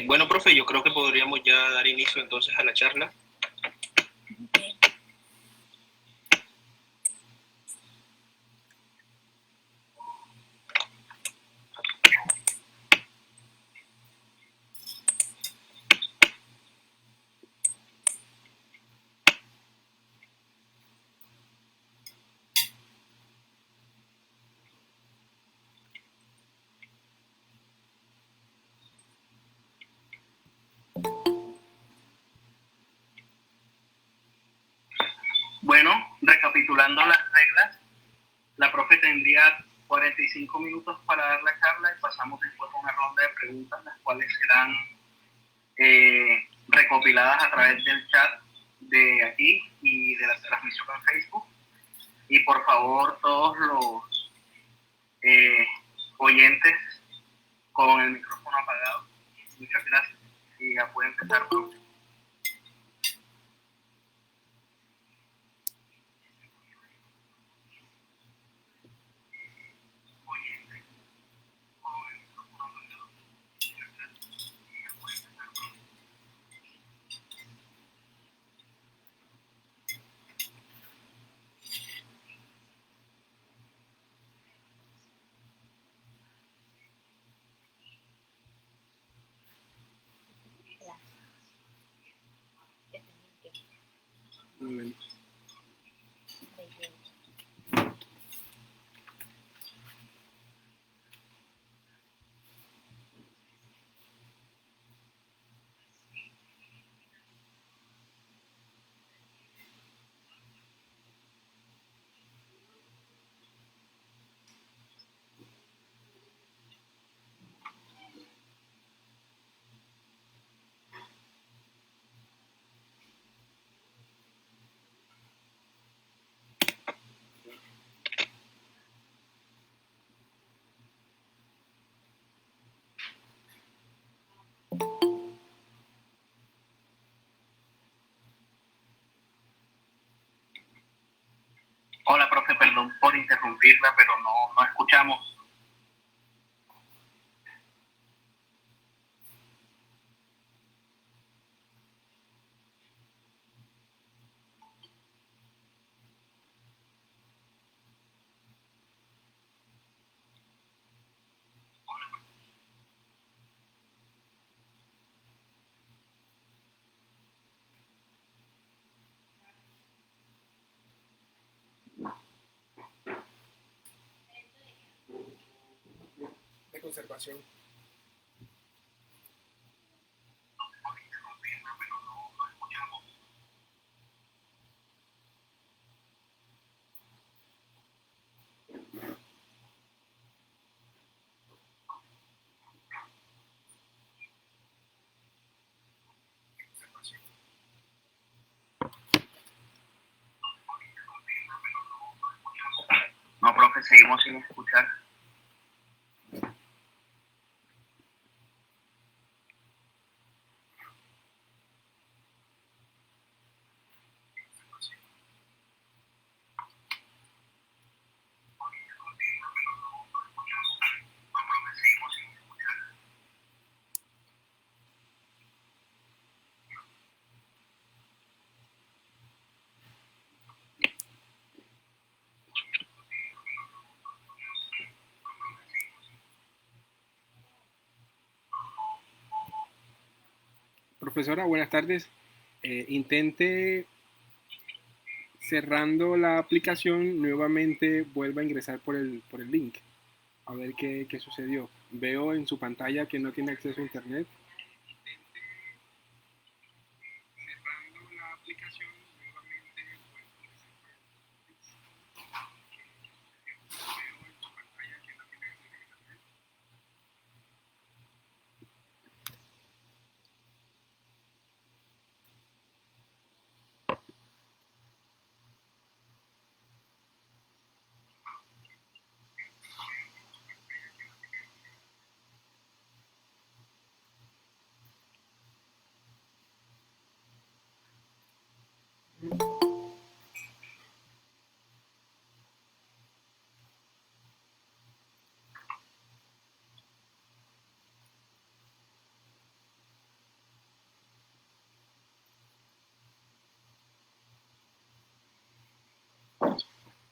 Bueno, profe, yo creo que podríamos ya dar inicio entonces a la charla. Bueno, recapitulando las reglas, la profe tendría 45 minutos para dar la charla y pasamos después a una ronda de preguntas, las cuales serán recopiladas a través del chat de aquí y de la transmisión en Facebook. Y por favor, todos los oyentes con el micrófono apagado. Muchas gracias. Y ya puede empezar, profe. Hola, profe, perdón por interrumpirla, pero no escuchamos. De conservación. No, profe, seguimos sin escuchar. Profesora, buenas tardes. Intente cerrando la aplicación, nuevamente vuelva a ingresar por el link. A ver qué sucedió. Veo en su pantalla que no tiene acceso a internet. Cerrando la aplicación, nuevamente vuelva a ingresar por el link. Veo en su pantalla que no tiene acceso a internet.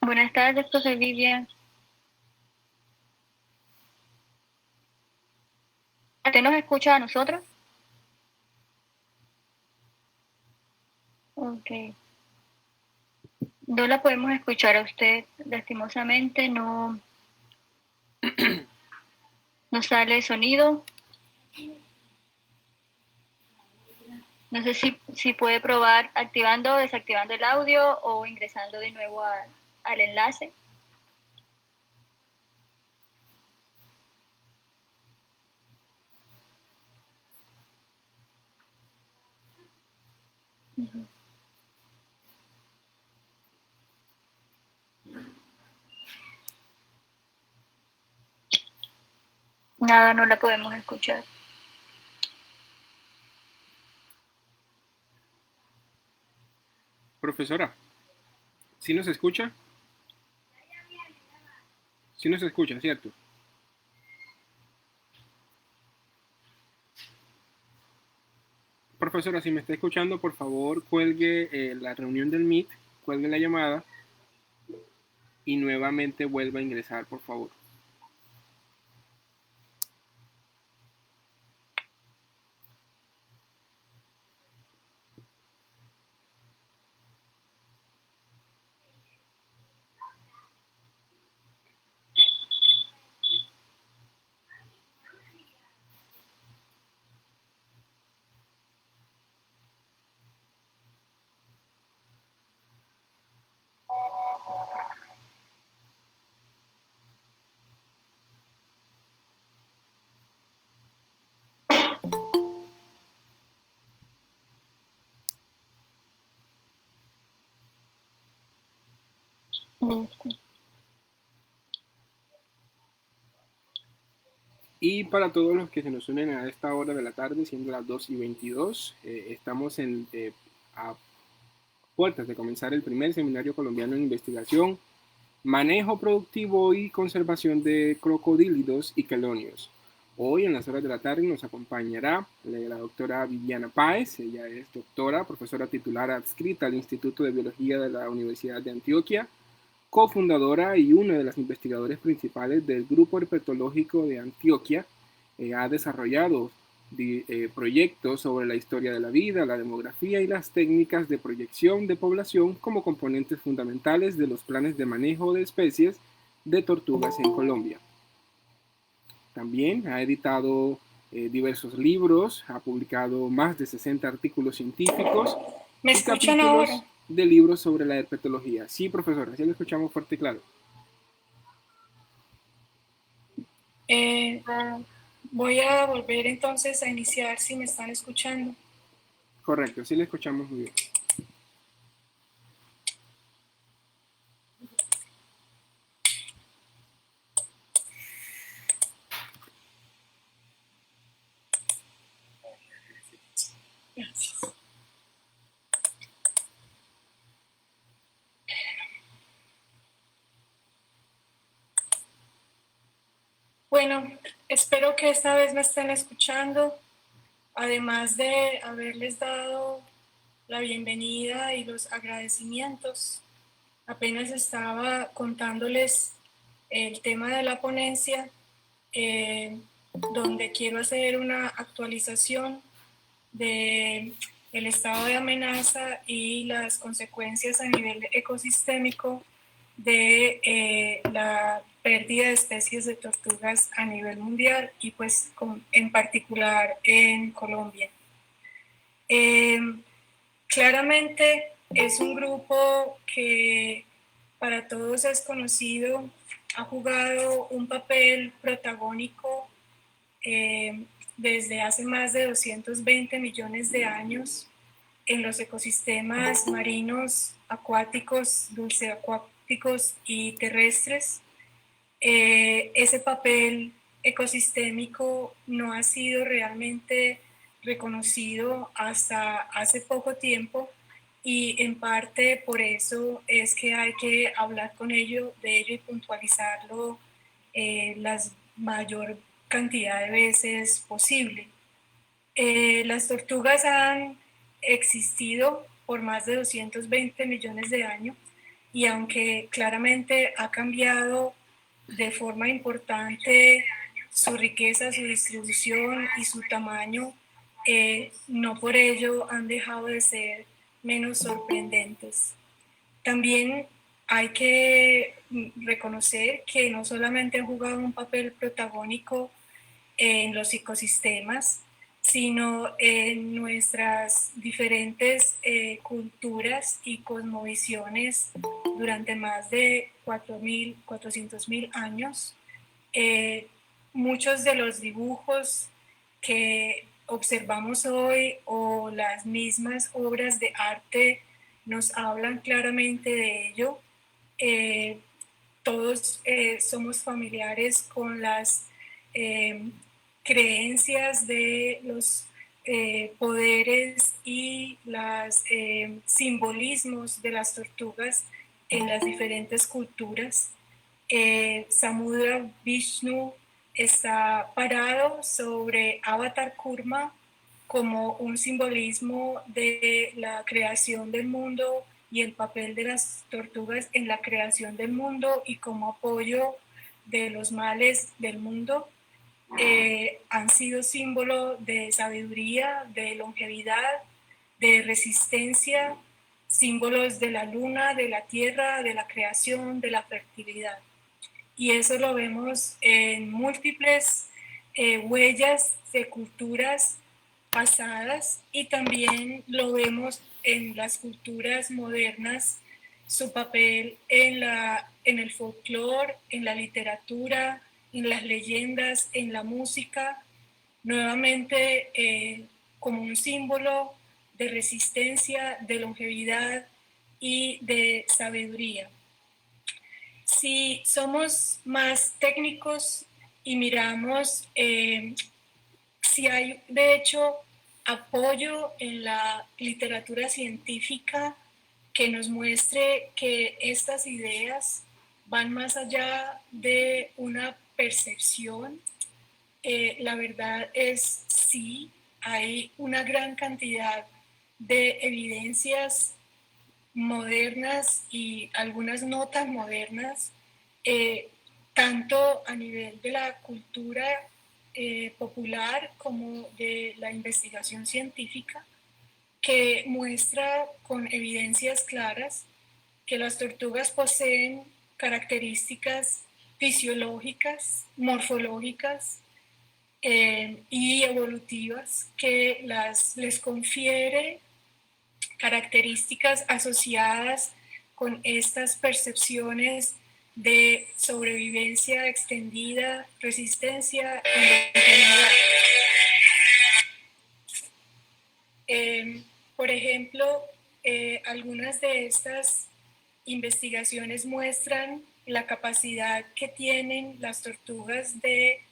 Buenas tardes, profe Vivian. ¿Usted nos escucha a nosotros? Ok. No la podemos escuchar a usted, lastimosamente, no sale sonido. No sé si puede probar activando o desactivando el audio o ingresando de nuevo al enlace. Nada, no la podemos escuchar. Profesora, ¿sí nos escucha? Sí nos escucha, ¿cierto? Profesora, si me está escuchando, por favor, cuelgue la reunión del Meet, cuelgue la llamada y nuevamente vuelva a ingresar, por favor. Listo. Y para todos los que se nos unen a esta hora de la tarde, siendo las 2:22, estamos a puertas de comenzar el primer seminario colombiano en investigación, manejo productivo y conservación de crocodílidos y quelonios. Hoy en las horas de la tarde nos acompañará la doctora Viviana Páez. Ella es doctora, profesora titular adscrita al Instituto de Biología de la Universidad de Antioquia, cofundadora y una de las investigadoras principales del Grupo Herpetológico de Antioquia. Ha desarrollado proyectos sobre la historia de la vida, la demografía y las técnicas de proyección de población como componentes fundamentales de los planes de manejo de especies de tortugas en Colombia. También ha editado diversos libros, ha publicado más de 60 artículos científicos ¿Me y escuchan capítulos ahora? de libros sobre la herpetología. Sí, profesor, así lo escuchamos fuerte y claro. Voy a volver entonces a iniciar si me están escuchando. Correcto, sí le escuchamos muy bien. Gracias. Bueno, espero que esta vez me estén escuchando. Además de haberles dado la bienvenida y los agradecimientos, apenas estaba contándoles el tema de la ponencia, donde quiero hacer una actualización del estado de amenaza y las consecuencias a nivel ecosistémico de la pérdida de especies de tortugas a nivel mundial y pues en particular en Colombia. Claramente es un grupo que para todos es conocido, ha jugado un papel protagónico desde hace más de 220 millones de años en los ecosistemas marinos, acuáticos, dulceacuáticos y terrestres. Ese papel ecosistémico no ha sido realmente reconocido hasta hace poco tiempo y en parte por eso es que hay que hablar de ello y puntualizarlo la mayor cantidad de veces posible. Las tortugas han existido por más de 220 millones de años y aunque claramente ha cambiado de forma importante su riqueza, su distribución y su tamaño, no por ello han dejado de ser menos sorprendentes. También hay que reconocer que no solamente han jugado un papel protagónico en los ecosistemas, sino en nuestras diferentes culturas y cosmovisiones durante más de 400.000 años. Muchos de los dibujos que observamos hoy o las mismas obras de arte nos hablan claramente de ello. Todos somos familiares con las creencias de los poderes y los simbolismos de las tortugas en las diferentes culturas. Samudra Vishnu está parado sobre Avatar Kurma como un simbolismo de la creación del mundo y el papel de las tortugas en la creación del mundo y como apoyo de los males del mundo. Han sido símbolo de sabiduría, de longevidad, de resistencia, símbolos de la luna, de la tierra, de la creación, de la fertilidad. Y eso lo vemos en múltiples huellas de culturas pasadas y también lo vemos en las culturas modernas, su papel en el folclore, en la literatura, en las leyendas, en la música, nuevamente como un símbolo de resistencia, de longevidad y de sabiduría. Si somos más técnicos y miramos si hay de hecho apoyo en la literatura científica que nos muestre que estas ideas van más allá de una percepción, la verdad es sí, hay una gran cantidad de evidencias modernas y algunas no tan modernas, tanto a nivel de la cultura popular como de la investigación científica, que muestra con evidencias claras que las tortugas poseen características fisiológicas, morfológicas y evolutivas que les confiere características asociadas con estas percepciones de sobrevivencia extendida, resistencia y longevidad. Por ejemplo, algunas de estas investigaciones muestran la capacidad que tienen las tortugas de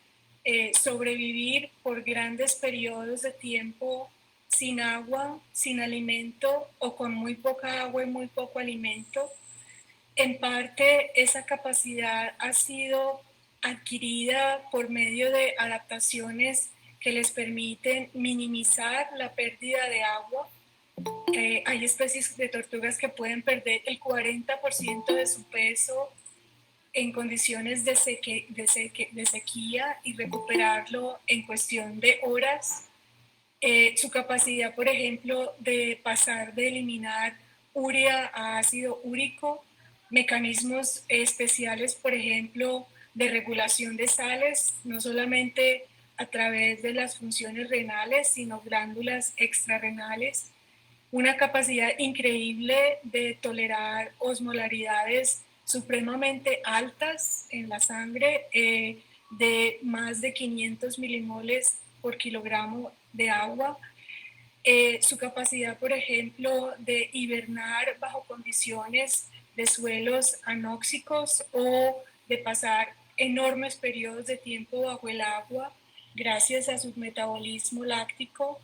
sobrevivir por grandes periodos de tiempo sin agua, sin alimento o con muy poca agua y muy poco alimento. En parte, esa capacidad ha sido adquirida por medio de adaptaciones que les permiten minimizar la pérdida de agua. Hay especies de tortugas que pueden perder el 40% de su peso en condiciones de sequía y recuperarlo en cuestión de horas. Su capacidad, por ejemplo, de pasar de eliminar urea a ácido úrico, mecanismos especiales, por ejemplo, de regulación de sales, no solamente a través de las funciones renales, sino glándulas extrarrenales, una capacidad increíble de tolerar osmolaridades supremamente altas en la sangre, de más de 500 milimoles por kilogramo de agua. Su capacidad, por ejemplo, de hibernar bajo condiciones de suelos anóxicos o de pasar enormes periodos de tiempo bajo el agua gracias a su metabolismo láctico,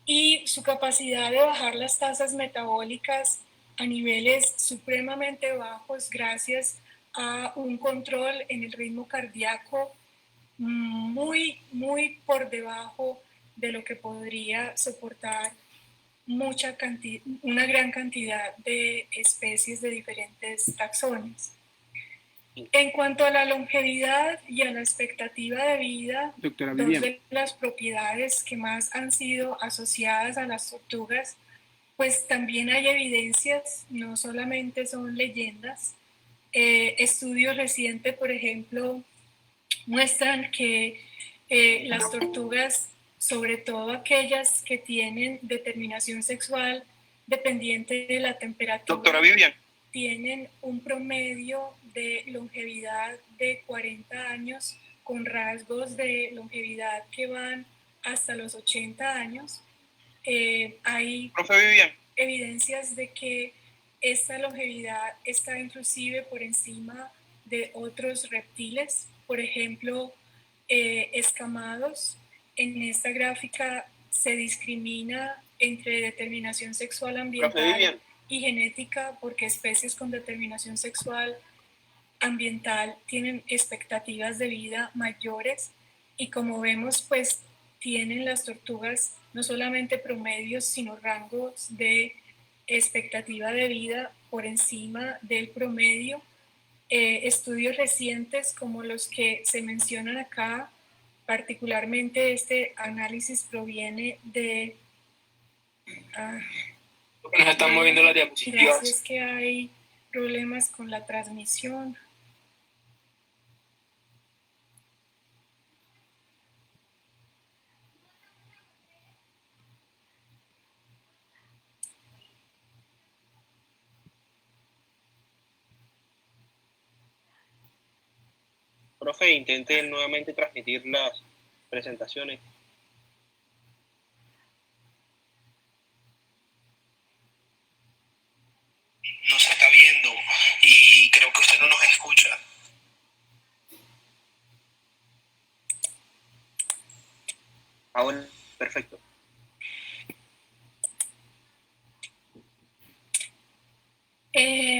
y su capacidad de bajar las tasas metabólicas a niveles supremamente bajos gracias a un control en el ritmo cardíaco muy por debajo de lo que podría soportar una gran cantidad de especies de diferentes taxones. En cuanto a la longevidad y a la expectativa de vida, Doctora dos Vivian. de las propiedades que más han sido asociadas a las tortugas, pues también hay evidencias, no solamente son leyendas. Estudios recientes, por ejemplo, muestran que las tortugas, sobre todo aquellas que tienen determinación sexual dependiente de la temperatura, Doctora Vivian, tienen un promedio de longevidad de 40 años con rasgos de longevidad que van hasta los 80 años. Hay profe Vivian, evidencias de que esta longevidad está inclusive por encima de otros reptiles, por ejemplo, escamados. En esta gráfica se discrimina entre determinación sexual profe ambiental Vivian, y genética porque especies con determinación sexual ambiental tienen expectativas de vida mayores y como vemos pues tienen las tortugas no solamente promedios sino rangos de expectativa de vida por encima del promedio. Estudios recientes como los que se mencionan acá, particularmente este análisis proviene de nos están moviendo las diapositivas. gracias que hay problemas con la transmisión. Profe, intente nuevamente transmitir las presentaciones. Nos está viendo y creo que usted no nos escucha. Ahora, perfecto.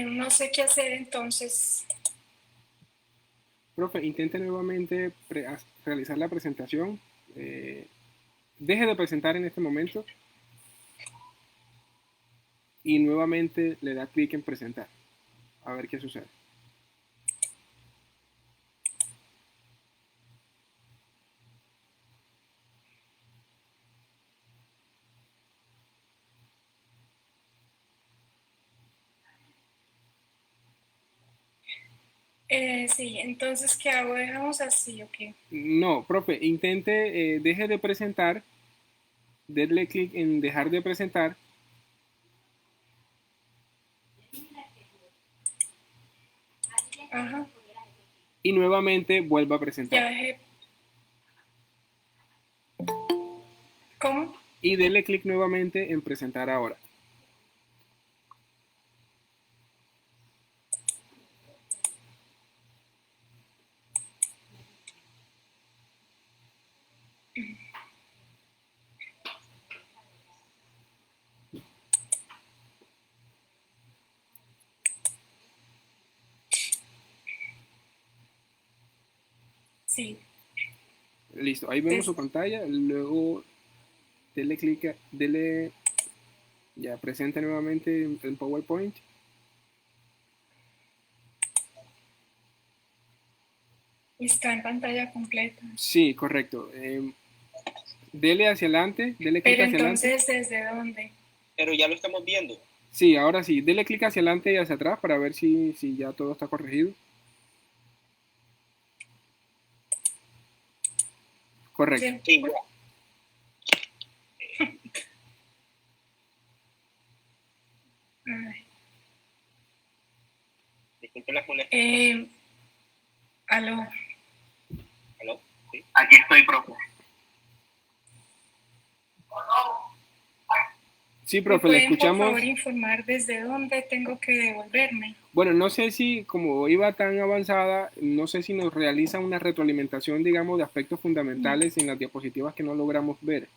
No sé qué hacer entonces. Profe, intente nuevamente realizar la presentación. Deje de presentar en este momento y nuevamente le da clic en presentar. A ver qué sucede. Sí, entonces, ¿qué hago? ¿Dejamos así o qué? No, profe, intente, deje de presentar, denle clic en dejar de presentar Ajá, y nuevamente vuelva a ya presentar. dejé. ¿Cómo? Y denle clic nuevamente en presentar ahora. Sí. Listo, ahí vemos su pantalla, luego denle clic, denle, ya presenta nuevamente en PowerPoint. Está en pantalla completa. Sí, correcto. Dele hacia adelante, dele clic Pero hacia adelante. entonces, ¿desde dónde? Pero ya lo estamos viendo. Sí, ahora sí, dele clic hacia adelante y hacia atrás para ver si ya todo está corregido. Correcto. Sí, ya. Ay. Disculpen las molestias. Aló. ¿Aló? ¿Sí? Aquí estoy, profe. Sí, ¿Me profe, le pueden, por escuchamos. favor, informar desde dónde tengo que devolverme? Bueno, no sé si como iba tan avanzada, no sé si nos realiza una retroalimentación, digamos, de aspectos fundamentales en las diapositivas que no logramos ver.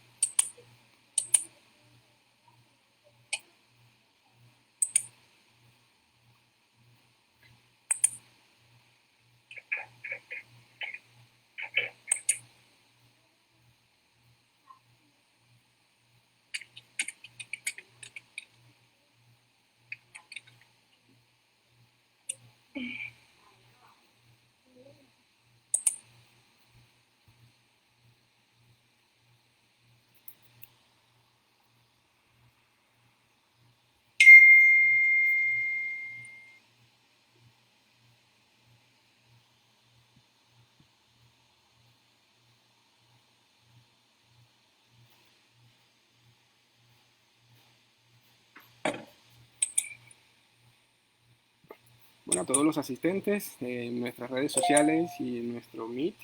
Bueno, a todos los asistentes en nuestras redes sociales y en nuestro Meet,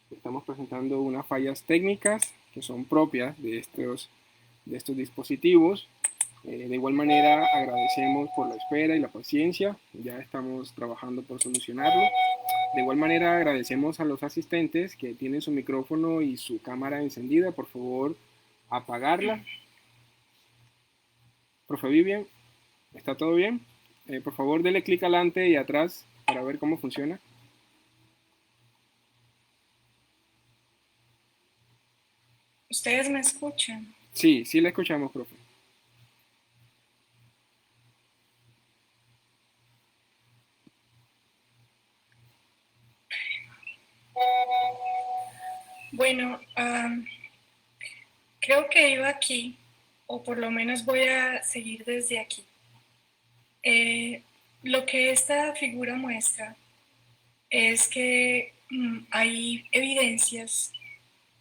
estamos presentando unas fallas técnicas que son propias de estos dispositivos. De igual manera, agradecemos por la espera y la paciencia. Ya estamos trabajando por solucionarlo. De igual manera, agradecemos a los asistentes que tienen su micrófono y su cámara encendida. Por favor, apagarla. Profe Vivian, ¿está todo bien? Por favor, dele clic adelante y atrás para ver cómo funciona. ¿Ustedes me escuchan? Sí, sí le escuchamos, profe. Bueno, creo que iba aquí, o por lo menos voy a seguir desde aquí. Lo que esta figura muestra es que hay evidencias,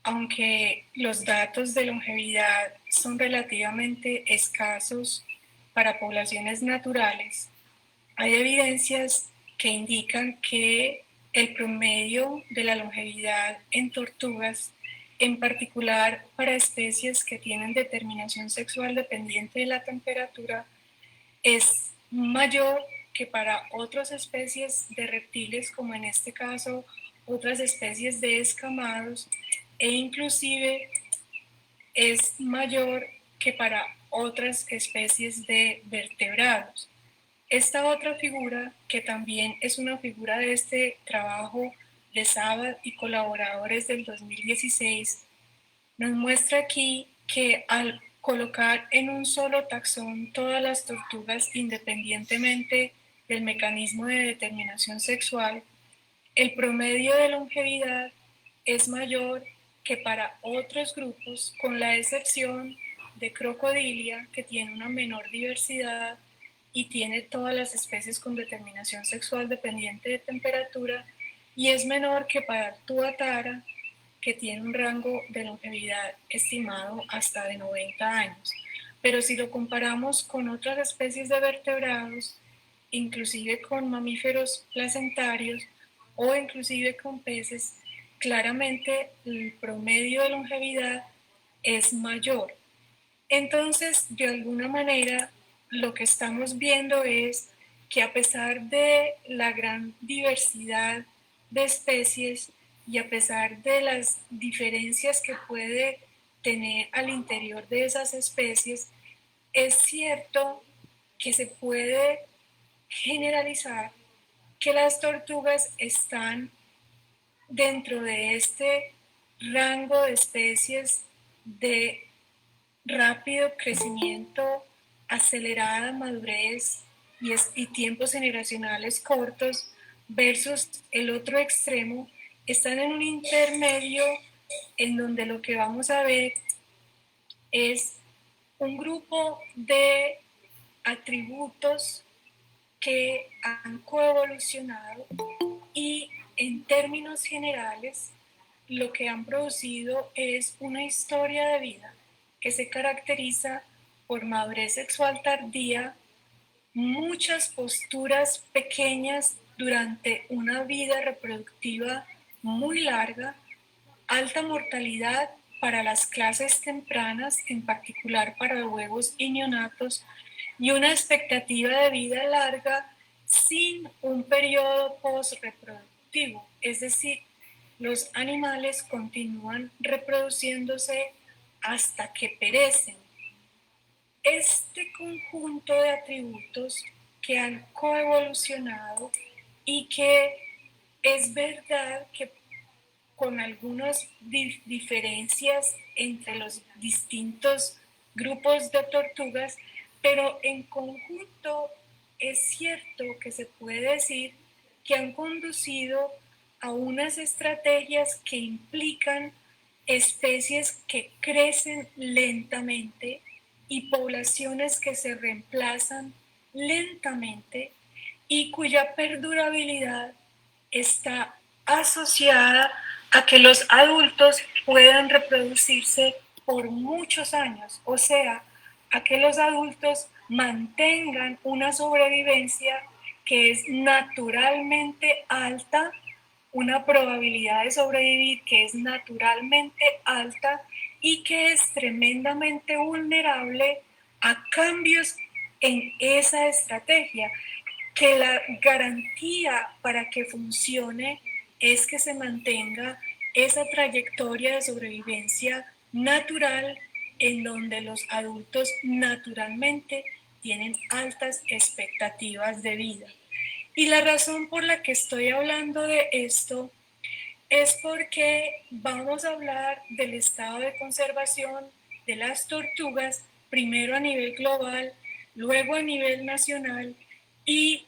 aunque los datos de longevidad son relativamente escasos para poblaciones naturales, hay evidencias que indican que el promedio de la longevidad en tortugas, en particular para especies que tienen determinación sexual dependiente de la temperatura, es mayor que para otras especies de reptiles, como en este caso otras especies de escamados, e inclusive es mayor que para otras especies de vertebrados. Esta otra figura, que también es una figura de este trabajo de Sabat y colaboradores del 2016, nos muestra aquí que al colocar en un solo taxón todas las tortugas independientemente del mecanismo de determinación sexual, el promedio de longevidad es mayor que para otros grupos, con la excepción de Crocodilia, que tiene una menor diversidad y tiene todas las especies con determinación sexual dependiente de temperatura, y es menor que para Tuatara, que tiene un rango de longevidad estimado hasta de 90 años. Pero si lo comparamos con otras especies de vertebrados, inclusive con mamíferos placentarios o inclusive con peces, claramente el promedio de longevidad es mayor. Entonces, de alguna manera, lo que estamos viendo es que a pesar de la gran diversidad de especies y a pesar de las diferencias que puede tener al interior de esas especies, es cierto que se puede generalizar que las tortugas están dentro de este rango de especies de rápido crecimiento, acelerada madurez y tiempos generacionales cortos, versus el otro extremo, están en un intermedio en donde lo que vamos a ver es un grupo de atributos que han coevolucionado y en términos generales lo que han producido es una historia de vida que se caracteriza por madurez sexual tardía, muchas posturas pequeñas durante una vida reproductiva muy larga, alta mortalidad para las clases tempranas, en particular para huevos y neonatos, y una expectativa de vida larga sin un periodo postreproductivo, es decir, los animales continúan reproduciéndose hasta que perecen. Este conjunto de atributos que han coevolucionado y que es verdad que con algunas diferencias entre los distintos grupos de tortugas, pero en conjunto es cierto que se puede decir que han conducido a unas estrategias que implican especies que crecen lentamente y poblaciones que se reemplazan lentamente y cuya perdurabilidad está asociada a que los adultos puedan reproducirse por muchos años, o sea, a que los adultos mantengan una sobrevivencia que es naturalmente alta, una probabilidad de sobrevivir que es naturalmente alta y que es tremendamente vulnerable a cambios en esa estrategia, que la garantía para que funcione es que se mantenga esa trayectoria de sobrevivencia natural en donde los adultos naturalmente tienen altas expectativas de vida. Y la razón por la que estoy hablando de esto es porque vamos a hablar del estado de conservación de las tortugas, primero a nivel global, luego a nivel nacional, y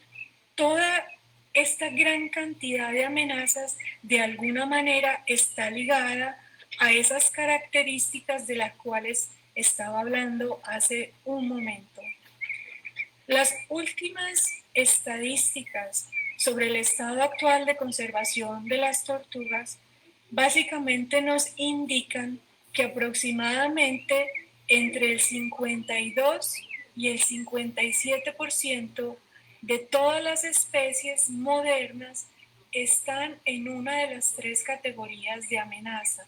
toda esta gran cantidad de amenazas de alguna manera está ligada a esas características de las cuales estaba hablando hace un momento. Las últimas estadísticas sobre el estado actual de conservación de las tortugas básicamente nos indican que aproximadamente entre el 52 y el 57% de todas las especies modernas están en una de las tres categorías de amenaza.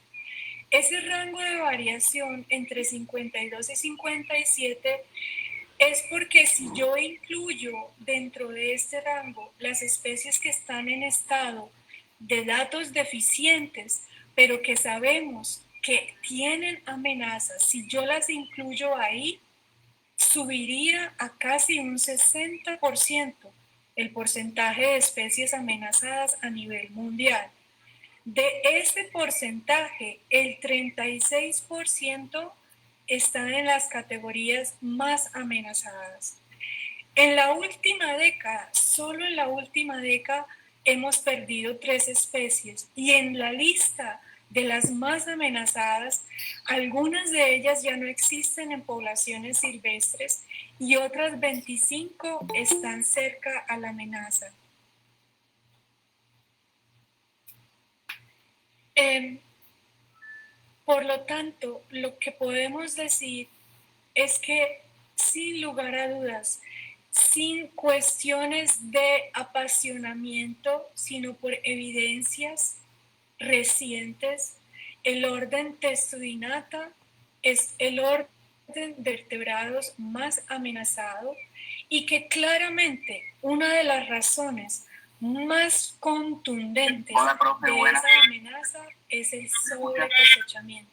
Ese rango de variación entre 52 y 57 es porque si yo incluyo dentro de este rango las especies que están en estado de datos deficientes, pero que sabemos que tienen amenazas, si yo las incluyo ahí, subiría a casi un 60% el porcentaje de especies amenazadas a nivel mundial. De ese porcentaje, el 36% están en las categorías más amenazadas. En la última década, solo en la última década, hemos perdido 3 especies y en la lista de las más amenazadas, algunas de ellas ya no existen en poblaciones silvestres y otras 25 están cerca a la amenaza. Por lo tanto, lo que podemos decir es que, sin lugar a dudas, sin cuestiones de apasionamiento, sino por evidencias recientes, el orden Testudinata es el orden de vertebrados más amenazado y que claramente una de las razones más contundentes de esa amenaza es el sobrecosechamiento.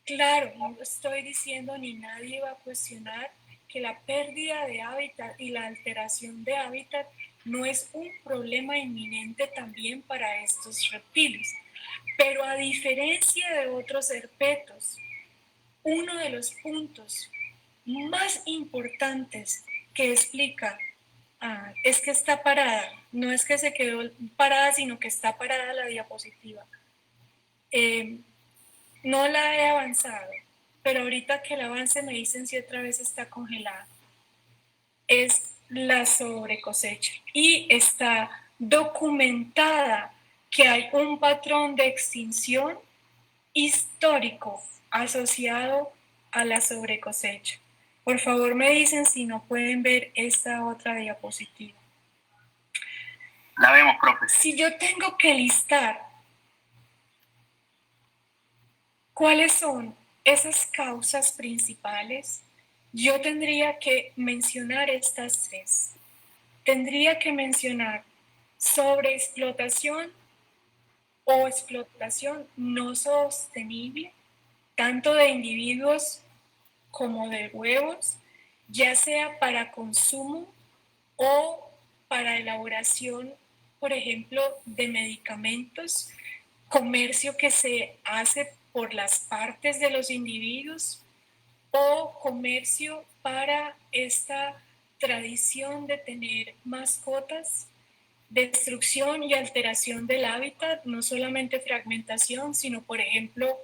Claro, no estoy diciendo ni nadie va a cuestionar que la pérdida de hábitat y la alteración de hábitat no es un problema inminente también para estos reptiles. Pero a diferencia de otros herpetos, uno de los puntos más importantes que explica es que está parada, no es que se quedó parada, sino que está parada la diapositiva. No la he avanzado, pero ahorita que la avance me dicen si otra vez está congelada. Es la sobrecosecha y está documentada que hay un patrón de extinción histórico asociado a la sobrecosecha. Por favor, me dicen si no pueden ver esta otra diapositiva. La vemos, profe. Si yo tengo que listar cuáles son esas causas principales, yo tendría que mencionar estas 3. Tendría que mencionar sobreexplotación o explotación no sostenible, tanto de individuos como de huevos, ya sea para consumo o para elaboración, por ejemplo, de medicamentos, comercio que se hace por las partes de los individuos o comercio para esta tradición de tener mascotas, destrucción y alteración del hábitat, no solamente fragmentación, sino por ejemplo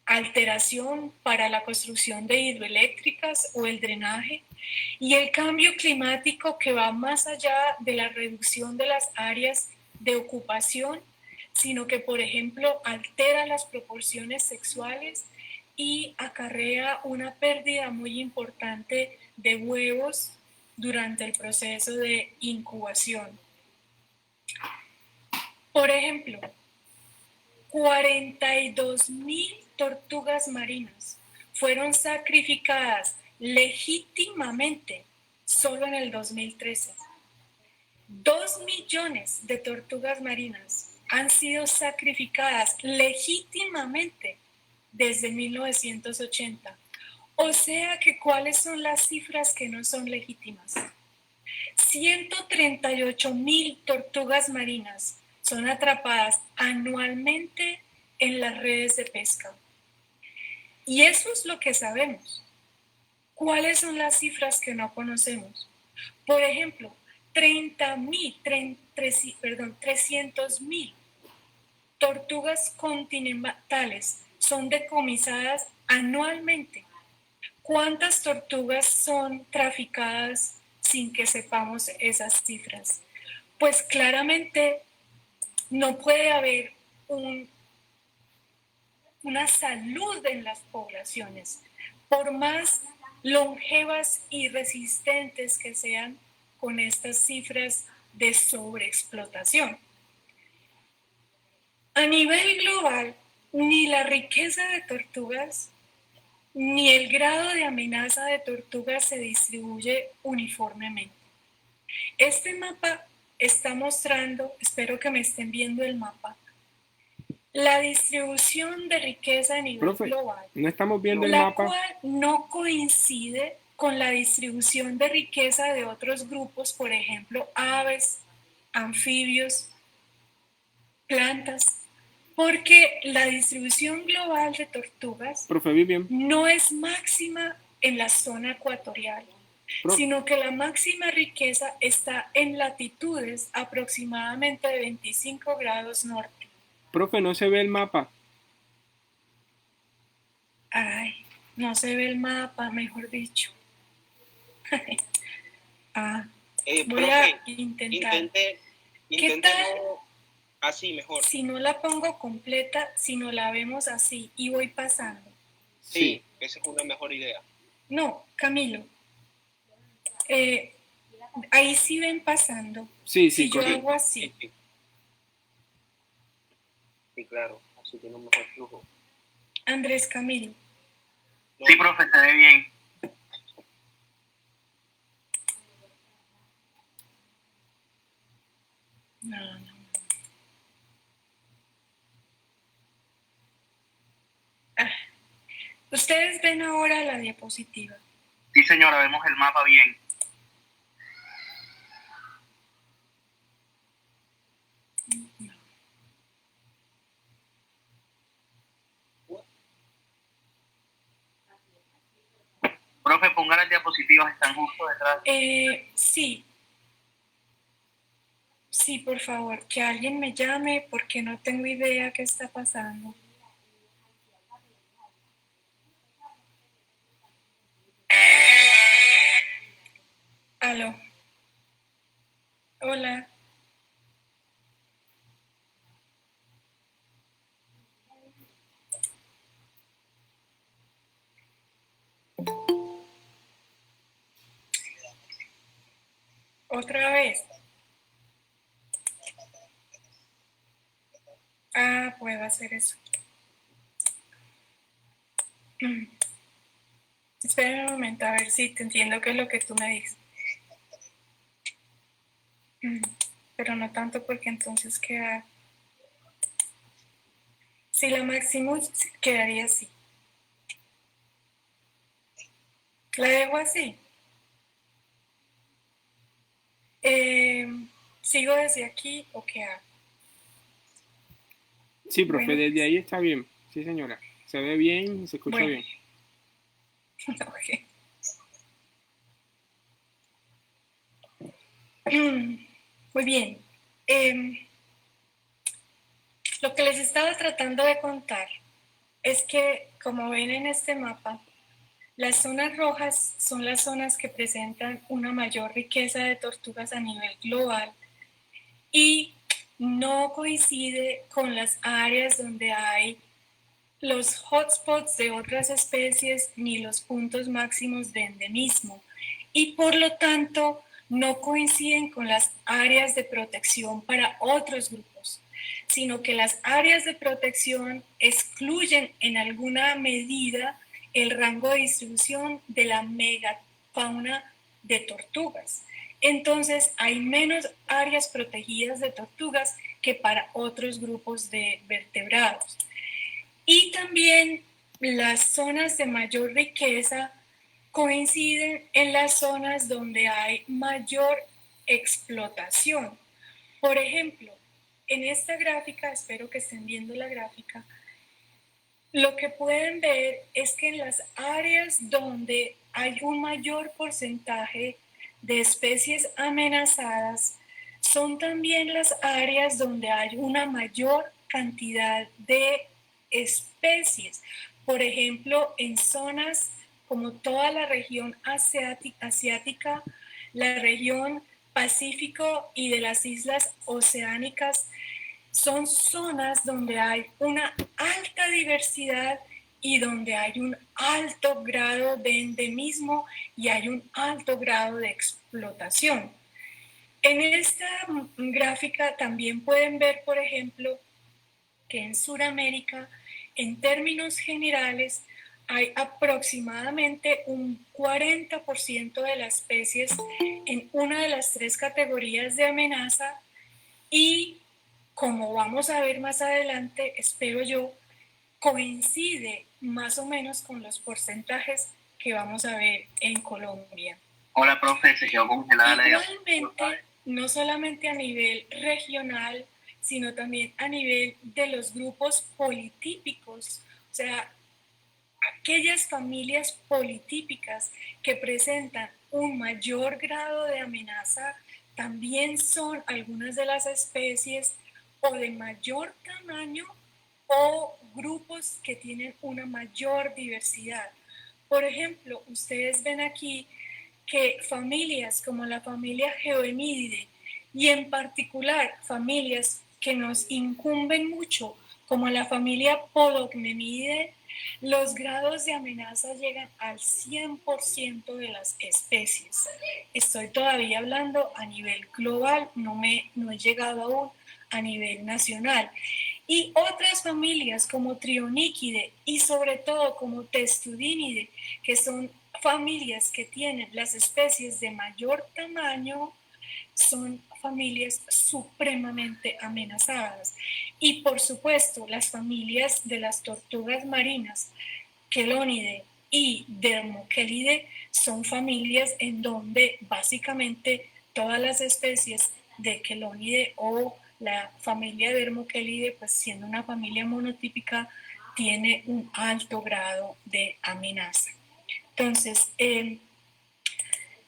alteración para la construcción de hidroeléctricas o el drenaje, y el cambio climático que va más allá de la reducción de las áreas de ocupación, sino que por ejemplo altera las proporciones sexuales y acarrea una pérdida muy importante de huevos durante el proceso de incubación. Por ejemplo, 42.000 tortugas marinas fueron sacrificadas legítimamente solo en el 2013. 2 millones de tortugas marinas han sido sacrificadas legítimamente desde 1980. O sea que, ¿cuáles son las cifras que no son legítimas? 138.000 tortugas marinas son atrapadas anualmente en las redes de pesca. Y eso es lo que sabemos. ¿Cuáles son las cifras que no conocemos? Por ejemplo, 300.000 tortugas continentales son decomisadas anualmente. ¿Cuántas tortugas son traficadas sin que sepamos esas cifras? Pues claramente no puede haber una salud en las poblaciones, por más longevas y resistentes que sean con estas cifras de sobreexplotación. A nivel global, ni la riqueza de tortugas ni el grado de amenaza de tortugas se distribuye uniformemente. Este mapa está mostrando, espero que me estén viendo el mapa, la distribución de riqueza a nivel global. No estamos viendo el la mapa. Cual no coincide con la distribución de riqueza de otros grupos, por ejemplo, aves, anfibios, plantas, porque la distribución global de tortugas no es máxima en la zona ecuatorial, sino que la máxima riqueza está en latitudes aproximadamente de 25 grados norte. Profe, no se ve el mapa. Ay, no se ve el mapa, mejor dicho. Voy a intentar. ¿Qué tal? Así mejor. Si no la pongo completa, si no la vemos así y voy pasando. Sí, esa es una mejor idea. No, Camilo. Ahí sí ven pasando. Sí, si yo hago así. Sí, claro. Así tiene un mejor flujo. Andrés Camilo. Sí, profe, se ve bien. No. Ustedes ven ahora la diapositiva. Sí, señora, vemos el mapa bien. No. Profe, ponga las diapositivas, están justo detrás. Sí. Sí, por favor, que alguien me llame porque no tengo idea qué está pasando. Aló. Hola. Otra vez. Puedo hacer eso. Espera un momento a ver si te entiendo qué es lo que tú me dices. Pero no tanto porque entonces queda... Si la máximo quedaría así. ¿La dejo así? ¿Sigo desde aquí o qué hago? Sí, profe, bueno, desde ahí está bien. Sí, señora. Se ve bien y se escucha bien. Okay. Muy bien. Lo que les estaba tratando de contar es que, como ven en este mapa, las zonas rojas son las zonas que presentan una mayor riqueza de tortugas a nivel global y no coincide con las áreas donde hay los hotspots de otras especies ni los puntos máximos de endemismo y por lo tanto no coinciden con las áreas de protección para otros grupos, sino que las áreas de protección excluyen en alguna medida el rango de distribución de la megafauna de tortugas. Entonces hay menos áreas protegidas de tortugas que para otros grupos de vertebrados. Y también las zonas de mayor riqueza coinciden en las zonas donde hay mayor explotación. Por ejemplo, en esta gráfica, espero que estén viendo la gráfica, lo que pueden ver es que en las áreas donde hay un mayor porcentaje de especies amenazadas, son también las áreas donde hay una mayor cantidad de especies. Por ejemplo, en zonas como toda la región asiática, la región Pacífico y de las islas oceánicas, son zonas donde hay una alta diversidad y donde hay un alto grado de endemismo y hay un alto grado de explotación. En esta gráfica también pueden ver, por ejemplo, que en Sudamérica, en términos generales, hay aproximadamente un 40% de las especies en una de las tres categorías de amenaza y, como vamos a ver más adelante, espero yo, coincide más o menos con los porcentajes que vamos a ver en Colombia. Hola, profe, se quedó congelada la Igualmente, no solamente a nivel regional, sino también a nivel de los grupos politípicos, o sea, aquellas familias politípicas que presentan un mayor grado de amenaza también son algunas de las especies o de mayor tamaño o grupos que tienen una mayor diversidad. Por ejemplo, ustedes ven aquí que familias como la familia Geoemídide y en particular familias que nos incumben mucho como la familia Podocnemídide, los grados de amenaza llegan al 100% de las especies. Estoy todavía hablando a nivel global, no he llegado aún a nivel nacional. Y otras familias como Trioníquide y sobre todo como Testudínidae, que son familias que tienen las especies de mayor tamaño, son familias supremamente amenazadas. Y por supuesto, las familias de las tortugas marinas, Chelonidae y Dermochelidae, son familias en donde básicamente todas las especies de Chelonidae o la familia Dermochelidae, pues siendo una familia monotípica, tiene un alto grado de amenaza. Entonces,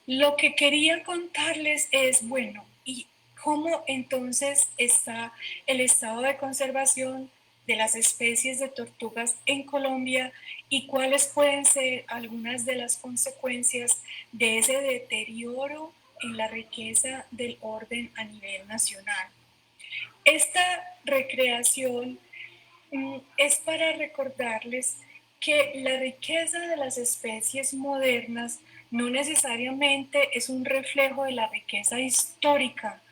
lo que quería contarles es, bueno, ¿y cómo entonces está el estado de conservación de las especies de tortugas en Colombia y cuáles pueden ser algunas de las consecuencias de ese deterioro en la riqueza del orden a nivel nacional? Esta recreación es para recordarles que la riqueza de las especies modernas no necesariamente es un reflejo de la riqueza histórica,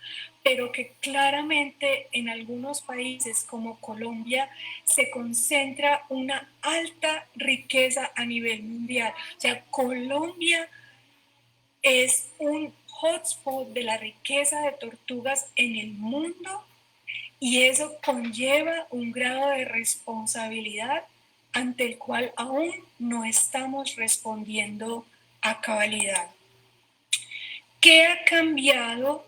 pero que claramente en algunos países como Colombia se concentra una alta riqueza a nivel mundial. O sea, Colombia es un hotspot de la riqueza de tortugas en el mundo y eso conlleva un grado de responsabilidad ante el cual aún no estamos respondiendo a cabalidad. ¿Qué ha cambiado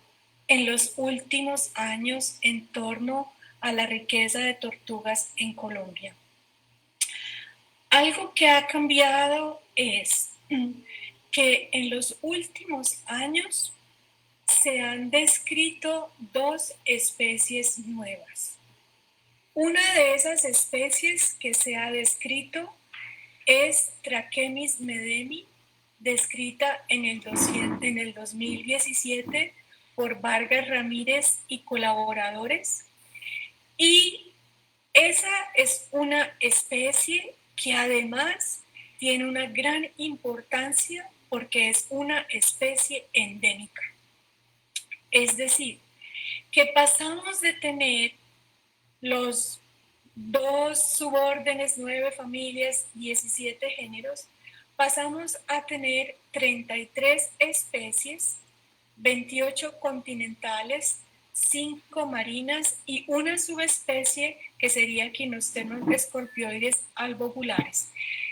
en los últimos años en torno a la riqueza de tortugas en Colombia? Algo que ha cambiado es que en los últimos años se han descrito dos especies nuevas. Una de esas especies que se ha descrito es Trachemis medemi, descrita en el 2017 por Vargas Ramírez y colaboradores. Y Esa es una especie que además tiene una gran importancia porque es una especie endémica. Es decir, que pasamos de tener los 2 subórdenes, 9 familias, 17 géneros, pasamos a tener 33 especies, 28 continentales, 5 marinas y una subespecie que sería Quinosternos escorpioides albovulares.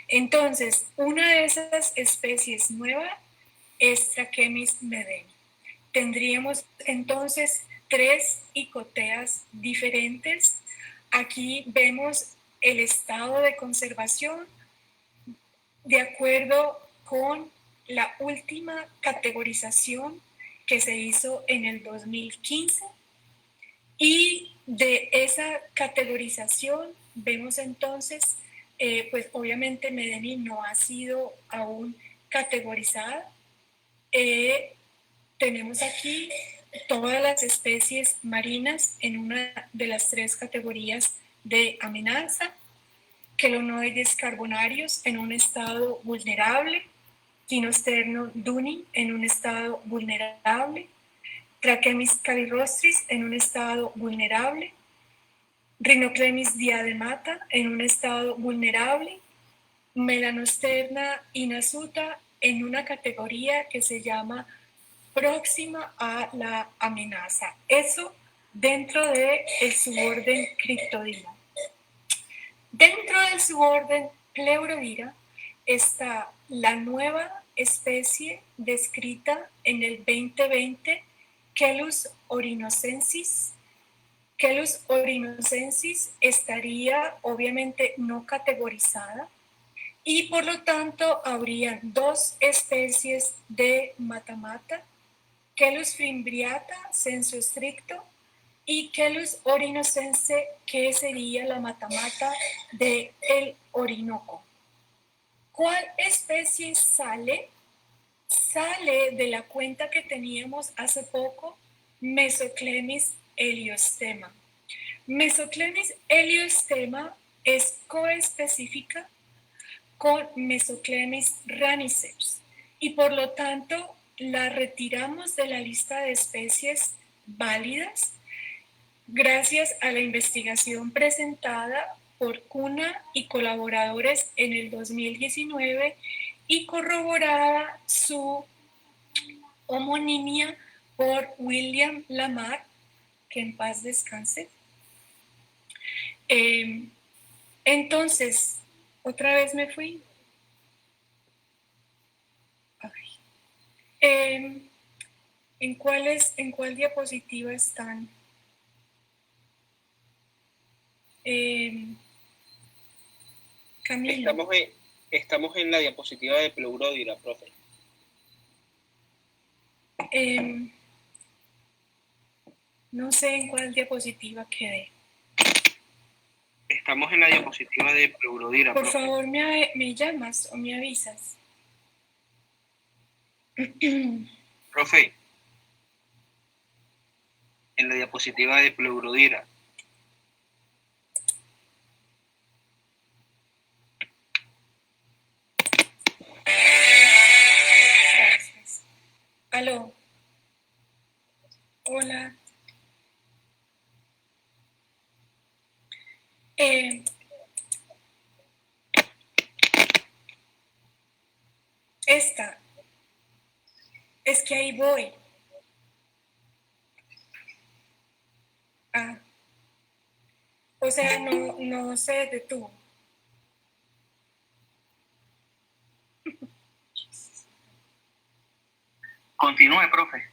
Entonces, una de esas especies nuevas es Trachemis medeni. Tendríamos entonces 3 icoteas diferentes. Aquí vemos el estado de conservación de acuerdo con la última categorización que se hizo en el 2015, y de esa categorización vemos entonces, pues obviamente Medellín no ha sido aún categorizada. Tenemos aquí todas las especies marinas en una de las 3 categorías de amenaza, quelonoides carbonarios en un estado vulnerable, Quinosterno duni en un estado vulnerable, Trachemis calirostris en un estado vulnerable, Rhinoclemis diademata en un estado vulnerable, Melanosterna inasuta en una categoría que se llama próxima a la amenaza. Eso dentro del suborden Cryptodira. Dentro del suborden Pleurodira está la nueva especie descrita en el 2020, Quelus orinocensis. Quelus orinocensis estaría obviamente no categorizada y por lo tanto habría 2 especies de matamata, Quelus fimbriata, sensu stricto, y Quelus orinocense, que sería la matamata del Orinoco. ¿Cuál especie sale? Sale de la cuenta que teníamos hace poco, Mesoclemis heliostema. Mesoclemis heliostema es coespecífica con Mesoclemis ranicers y por lo tanto la retiramos de la lista de especies válidas gracias a la investigación presentada por Cuna y colaboradores en el 2019 y corroborada su homonimia por William Lamar, que en paz descanse. Entonces, otra vez me fui. ¿En cuál diapositiva están? Camilo. Estamos en la diapositiva de Pleurodira, profe. No sé en cuál diapositiva quedé. Estamos en la diapositiva de Pleurodira, Por profe. favor, me llamas o me avisas. Profe, en la diapositiva de Pleurodira. Gracias. Aló. Hola. Esta. Es que ahí voy. Ah. O sea, no se detuvo. Continúe, profe.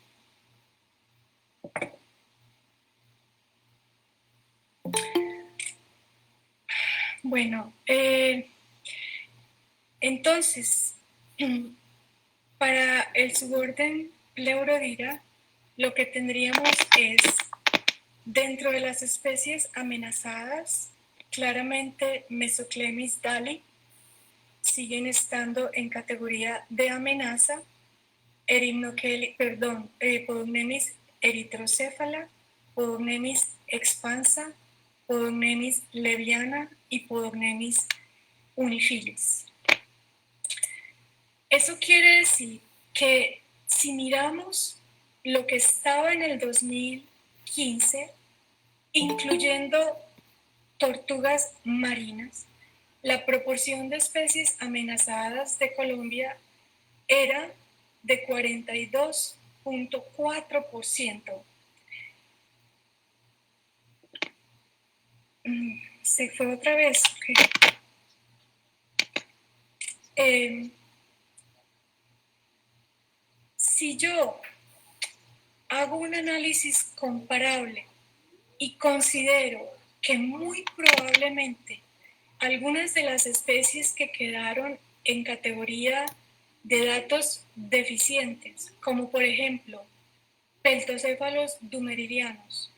Bueno, entonces, para el suborden Pleurodira, lo que tendríamos es, dentro de las especies amenazadas, claramente Mesoclemis dali siguen estando en categoría de amenaza, Podognemis eritrocéfala, Podognemis expansa, Podognemis leviana y Podognemis unifilis. Eso quiere decir que si miramos lo que estaba en el 2015, incluyendo tortugas marinas, la proporción de especies amenazadas de Colombia era de 42.4%. Se fue otra vez. Si yo hago un análisis comparable y considero que muy probablemente algunas de las especies que quedaron en categoría de datos deficientes, como por ejemplo peltocéfalos dumeririanos,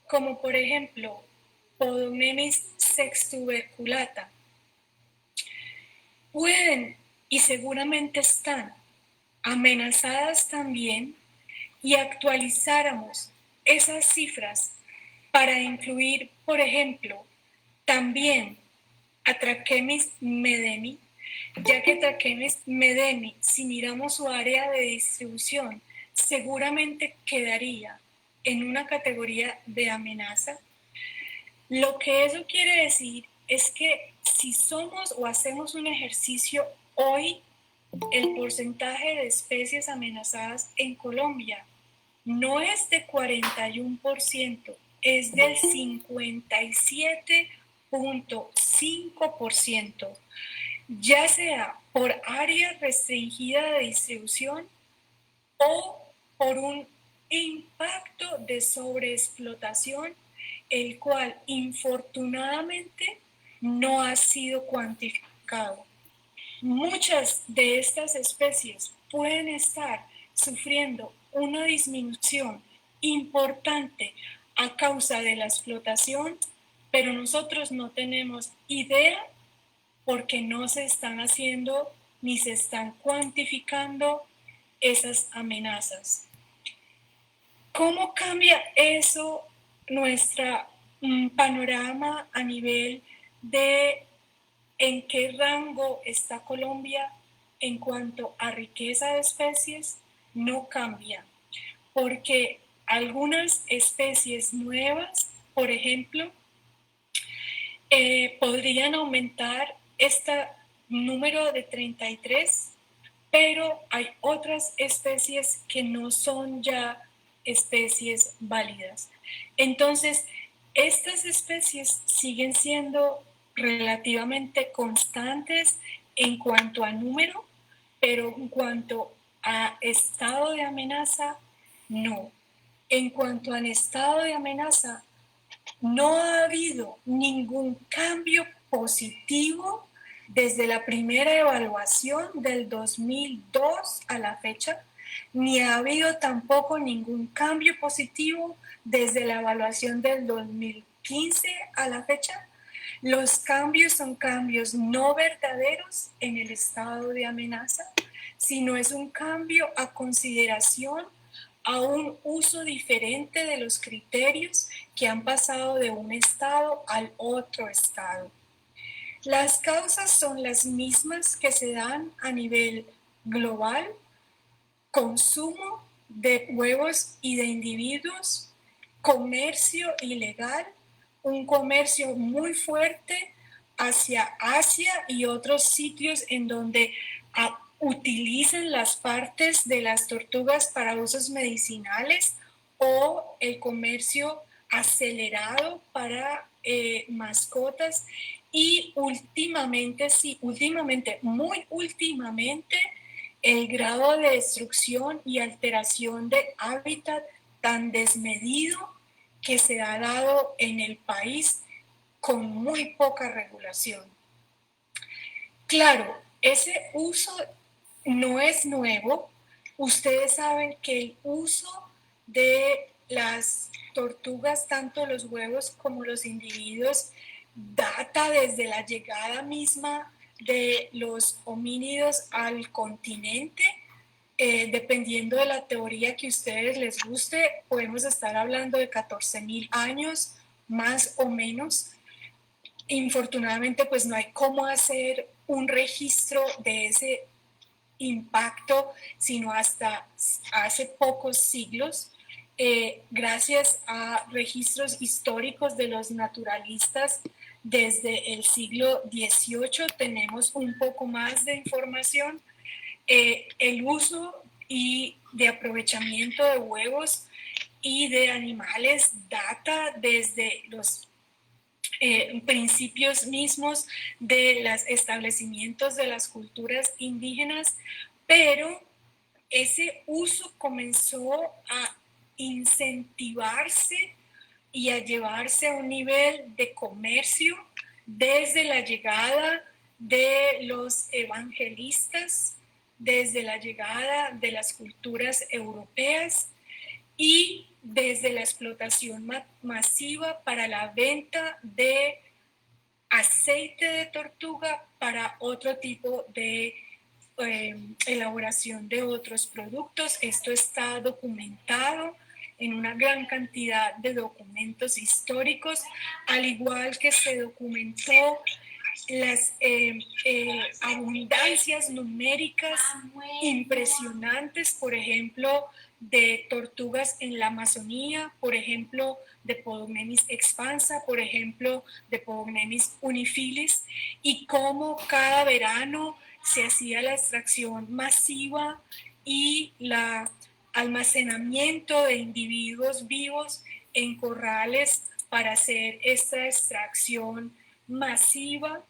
como por ejemplo Podognemis sextuberculata, pueden y seguramente están amenazadas también, y actualizáramos esas cifras para incluir, por ejemplo, también a Trachemis medemi, ya que Trachemis medemi, si miramos su área de distribución, seguramente quedaría en una categoría de amenaza. Lo que eso quiere decir es que si somos o hacemos un ejercicio hoy, el porcentaje de especies amenazadas en Colombia no es de 41%, es del 57.5%, ya sea por área restringida de distribución o por un impacto de sobreexplotación, el cual infortunadamente no ha sido cuantificado. Muchas de estas especies pueden estar sufriendo una disminución importante a causa de la explotación, pero nosotros no tenemos idea porque no se están haciendo ni se están cuantificando esas amenazas. ¿Cómo cambia eso nuestro panorama a nivel de en qué rango está Colombia en cuanto a riqueza de especies? No cambia, porque algunas especies nuevas, por ejemplo, podrían aumentar este número de 33, pero hay otras especies que no son ya especies válidas. Entonces, estas especies siguen siendo relativamente constantes en cuanto a número, pero en cuanto a estado de amenaza, no. En cuanto al estado de amenaza, no ha habido ningún cambio positivo desde la primera evaluación del 2002 a la fecha, ni ha habido tampoco ningún cambio positivo desde la evaluación del 2015 a la fecha. Los cambios son cambios no verdaderos en el estado de amenaza, sino es un cambio a consideración a un uso diferente de los criterios que han pasado de un estado al otro estado. Las causas son las mismas que se dan a nivel global: consumo de huevos y de individuos, comercio ilegal, un comercio muy fuerte hacia Asia y otros sitios en donde utilizan las partes de las tortugas para usos medicinales, o el comercio acelerado para mascotas, y muy últimamente, el grado de destrucción y alteración de hábitat tan desmedido que se ha dado en el país con muy poca regulación. Claro, ese uso no es nuevo. Ustedes saben que el uso de las tortugas, tanto los huevos como los individuos, data desde la llegada misma de los homínidos al continente. Dependiendo de la teoría que a ustedes les guste, podemos estar hablando de 14.000 años más o menos. Infortunadamente, pues no hay cómo hacer un registro de ese impacto, sino hasta hace pocos siglos. Gracias a registros históricos de los naturalistas desde el siglo XVIII tenemos un poco más de información. El uso y de aprovechamiento de huevos y de animales data desde los principios mismos de los establecimientos de las culturas indígenas, pero ese uso comenzó a incentivarse y a llevarse a un nivel de comercio desde la llegada de los evangelistas, desde la llegada de las culturas europeas y desde la explotación masiva para la venta de aceite de tortuga para otro tipo de elaboración de otros productos. Esto está documentado en una gran cantidad de documentos históricos, al igual que se documentó las abundancias numéricas impresionantes, por ejemplo, de tortugas en la Amazonía, por ejemplo, de Podognemis expansa, por ejemplo, de Podognemis unifilis, y cómo cada verano se hacía la extracción masiva y el almacenamiento de individuos vivos en corrales para hacer esta extracción masiva.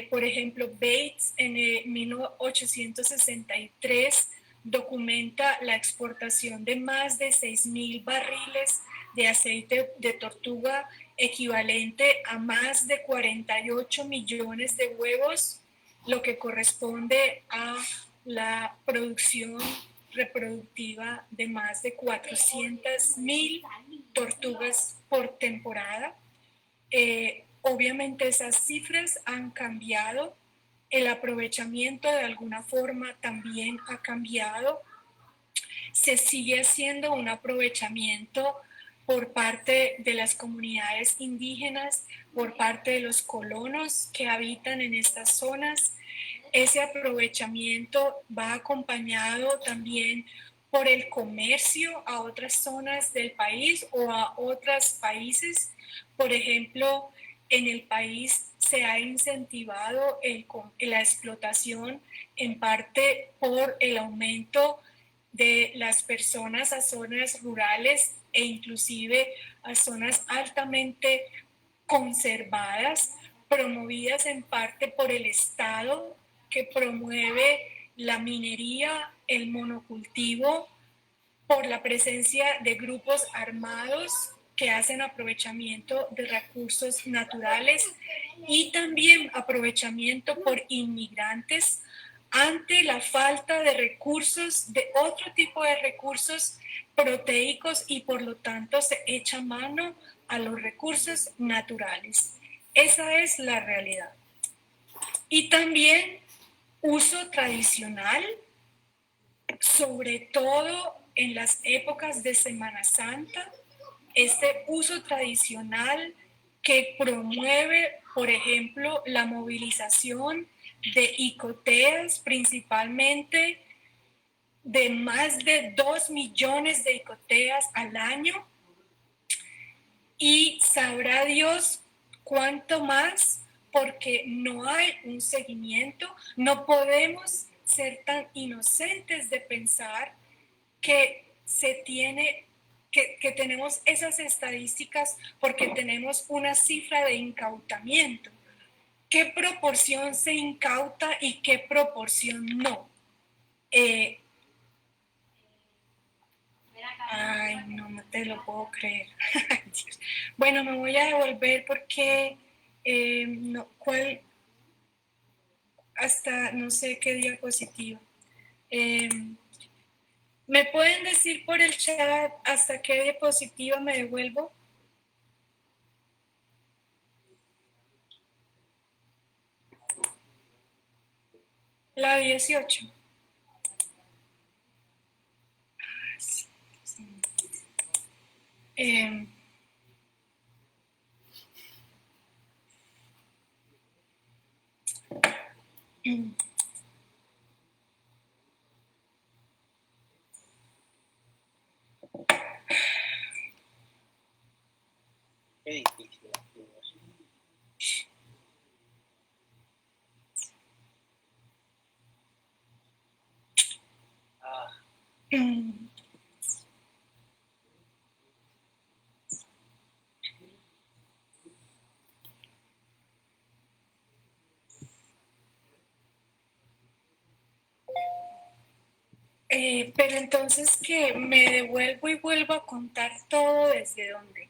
Por ejemplo, Bates en 1863 documenta la exportación de más de 6.000 barriles de aceite de tortuga, equivalente a más de 48 millones de huevos, lo que corresponde a la producción reproductiva de más de 400.000 tortugas por temporada. Obviamente esas cifras han cambiado, el aprovechamiento de alguna forma también ha cambiado, se sigue haciendo un aprovechamiento por parte de las comunidades indígenas, por parte de los colonos que habitan en estas zonas. Ese aprovechamiento va acompañado también por el comercio a otras zonas del país o a otros países. Por ejemplo, en el país se ha incentivado la explotación en parte por el aumento de las personas a zonas rurales e inclusive a zonas altamente conservadas, promovidas en parte por el Estado, que promueve la minería, el monocultivo, por la presencia de grupos armados que hacen aprovechamiento de recursos naturales y también aprovechamiento por inmigrantes ante la falta de recursos, de otro tipo de recursos proteicos, y por lo tanto se echa mano a los recursos naturales. Esa es la realidad. Y también uso tradicional, sobre todo en las épocas de Semana Santa, este uso tradicional que promueve, por ejemplo, la movilización de icoteas, principalmente de más de 2 millones de icoteas al año, y sabrá Dios cuánto más, porque no hay un seguimiento. No podemos ser tan inocentes de pensar que que tenemos esas estadísticas porque tenemos una cifra de incautamiento. ¿Qué proporción se incauta y qué proporción no? Ay, no te lo puedo creer. Bueno, me voy a devolver porque hasta no sé qué diapositiva. ¿Me pueden decir por el chat hasta qué diapositiva me devuelvo? La 18. Qué difícil. Pero entonces, ¿qué? ¿Me devuelvo y vuelvo a contar todo desde dónde?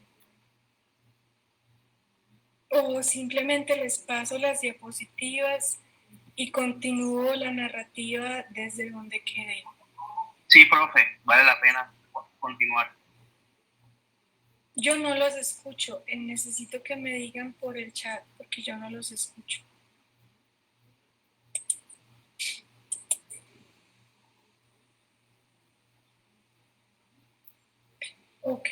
¿O simplemente les paso las diapositivas y continúo la narrativa desde donde quedé? Sí, profe, vale la pena continuar. Yo no los escucho. Necesito que me digan por el chat porque yo no los escucho. Ok.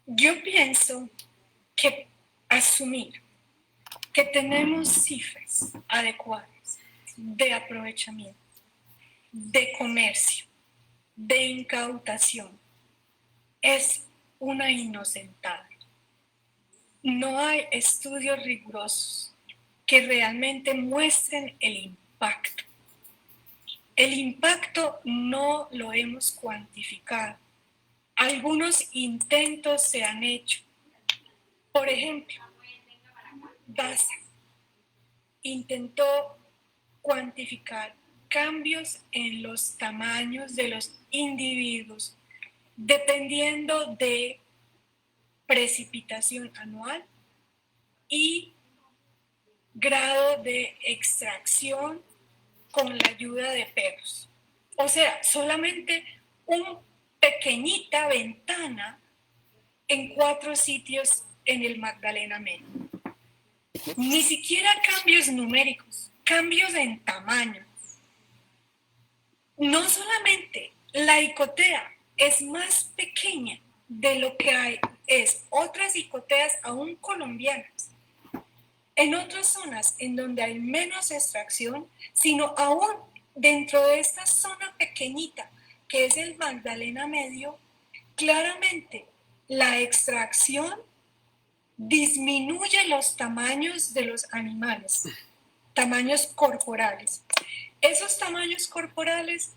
Yo pienso que asumir que tenemos cifras adecuadas de aprovechamiento, de comercio, de incautación, es una inocentada. No hay estudios rigurosos que realmente muestren el impacto. El impacto no lo hemos cuantificado. Algunos intentos se han hecho. Por ejemplo, DASA intentó cuantificar cambios en los tamaños de los individuos dependiendo de precipitación anual y grado de extracción con la ayuda de perros. O sea, solamente una pequeñita ventana en 4 sitios en el Magdalena Medio. Ni siquiera cambios numéricos, cambios en tamaño. No solamente la icotea es más pequeña de lo que hay, es otras icoteas aún colombianas, en otras zonas en donde hay menos extracción, sino aún dentro de esta zona pequeñita que es el Magdalena Medio, claramente la extracción disminuye los tamaños de los animales, tamaños corporales. Esos tamaños corporales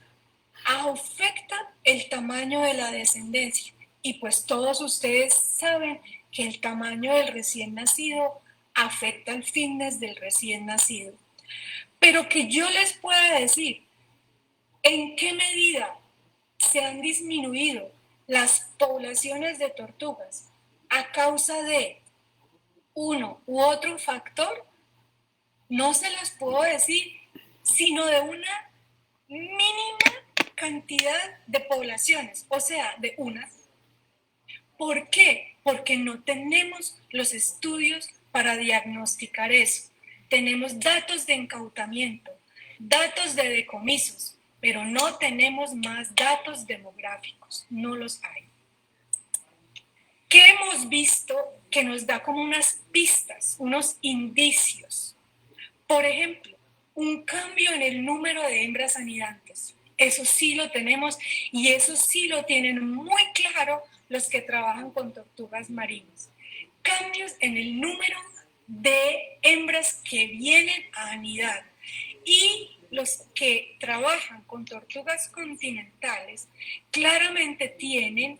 afectan el tamaño de la descendencia y pues todos ustedes saben que el tamaño del recién nacido afecta el fitness del recién nacido. Pero que yo les pueda decir en qué medida se han disminuido las poblaciones de tortugas a causa de uno u otro factor, no se las puedo decir, sino de una mínima cantidad de poblaciones, o sea, de unas. ¿Por qué? Porque no tenemos los estudios para diagnosticar eso. Tenemos datos de incautamiento, datos de decomisos, pero no tenemos más datos demográficos, no los hay. ¿Qué hemos visto que nos da como unas pistas, unos indicios? Por ejemplo, un cambio en el número de hembras anidantes. Eso sí lo tenemos y eso sí lo tienen muy claro los que trabajan con tortugas marinas. Cambios en el número de hembras que vienen a anidar. Y los que trabajan con tortugas continentales claramente tienen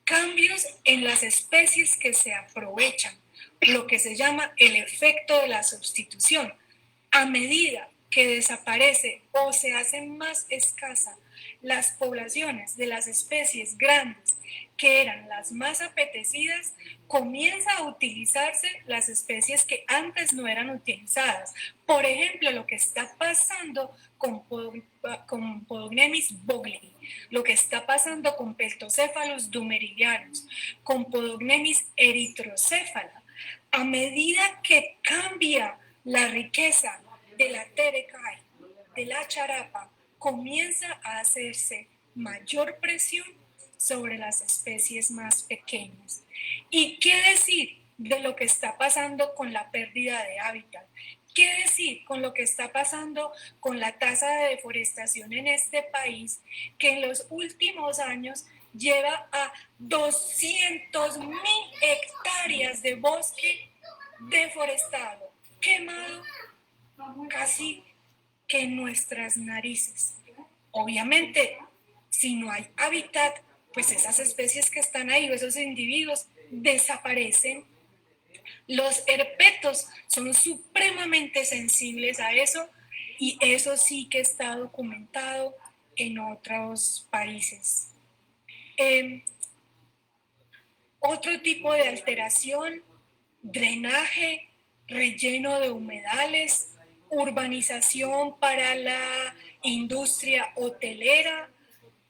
cambios en las especies que se aprovechan, lo que se llama el efecto de la sustitución. A medida que desaparece o se hacen más escasas las poblaciones de las especies grandes, que eran las más apetecidas, comienza a utilizarse las especies que antes no eran utilizadas. Por ejemplo, lo que está pasando con Podognemis bogley, lo que está pasando con Peltocéphalus dumeridianus, con Podognemis eritrocéfala. A medida que cambia la riqueza de la terecay, de la charapa, comienza a hacerse mayor presión sobre las especies más pequeñas. ¿Y qué decir de lo que está pasando con la pérdida de hábitat? ¿Qué decir con lo que está pasando con la tasa de deforestación en este país, que en los últimos años lleva a 200.000 hectáreas de bosque deforestado, quemado casi que en nuestras narices? Obviamente, si no hay hábitat, pues esas especies que están ahí o esos individuos desaparecen. Los herpetos son supremamente sensibles a eso y eso sí que está documentado en otros países. Otro tipo de alteración: drenaje, relleno de humedales, urbanización para la industria hotelera,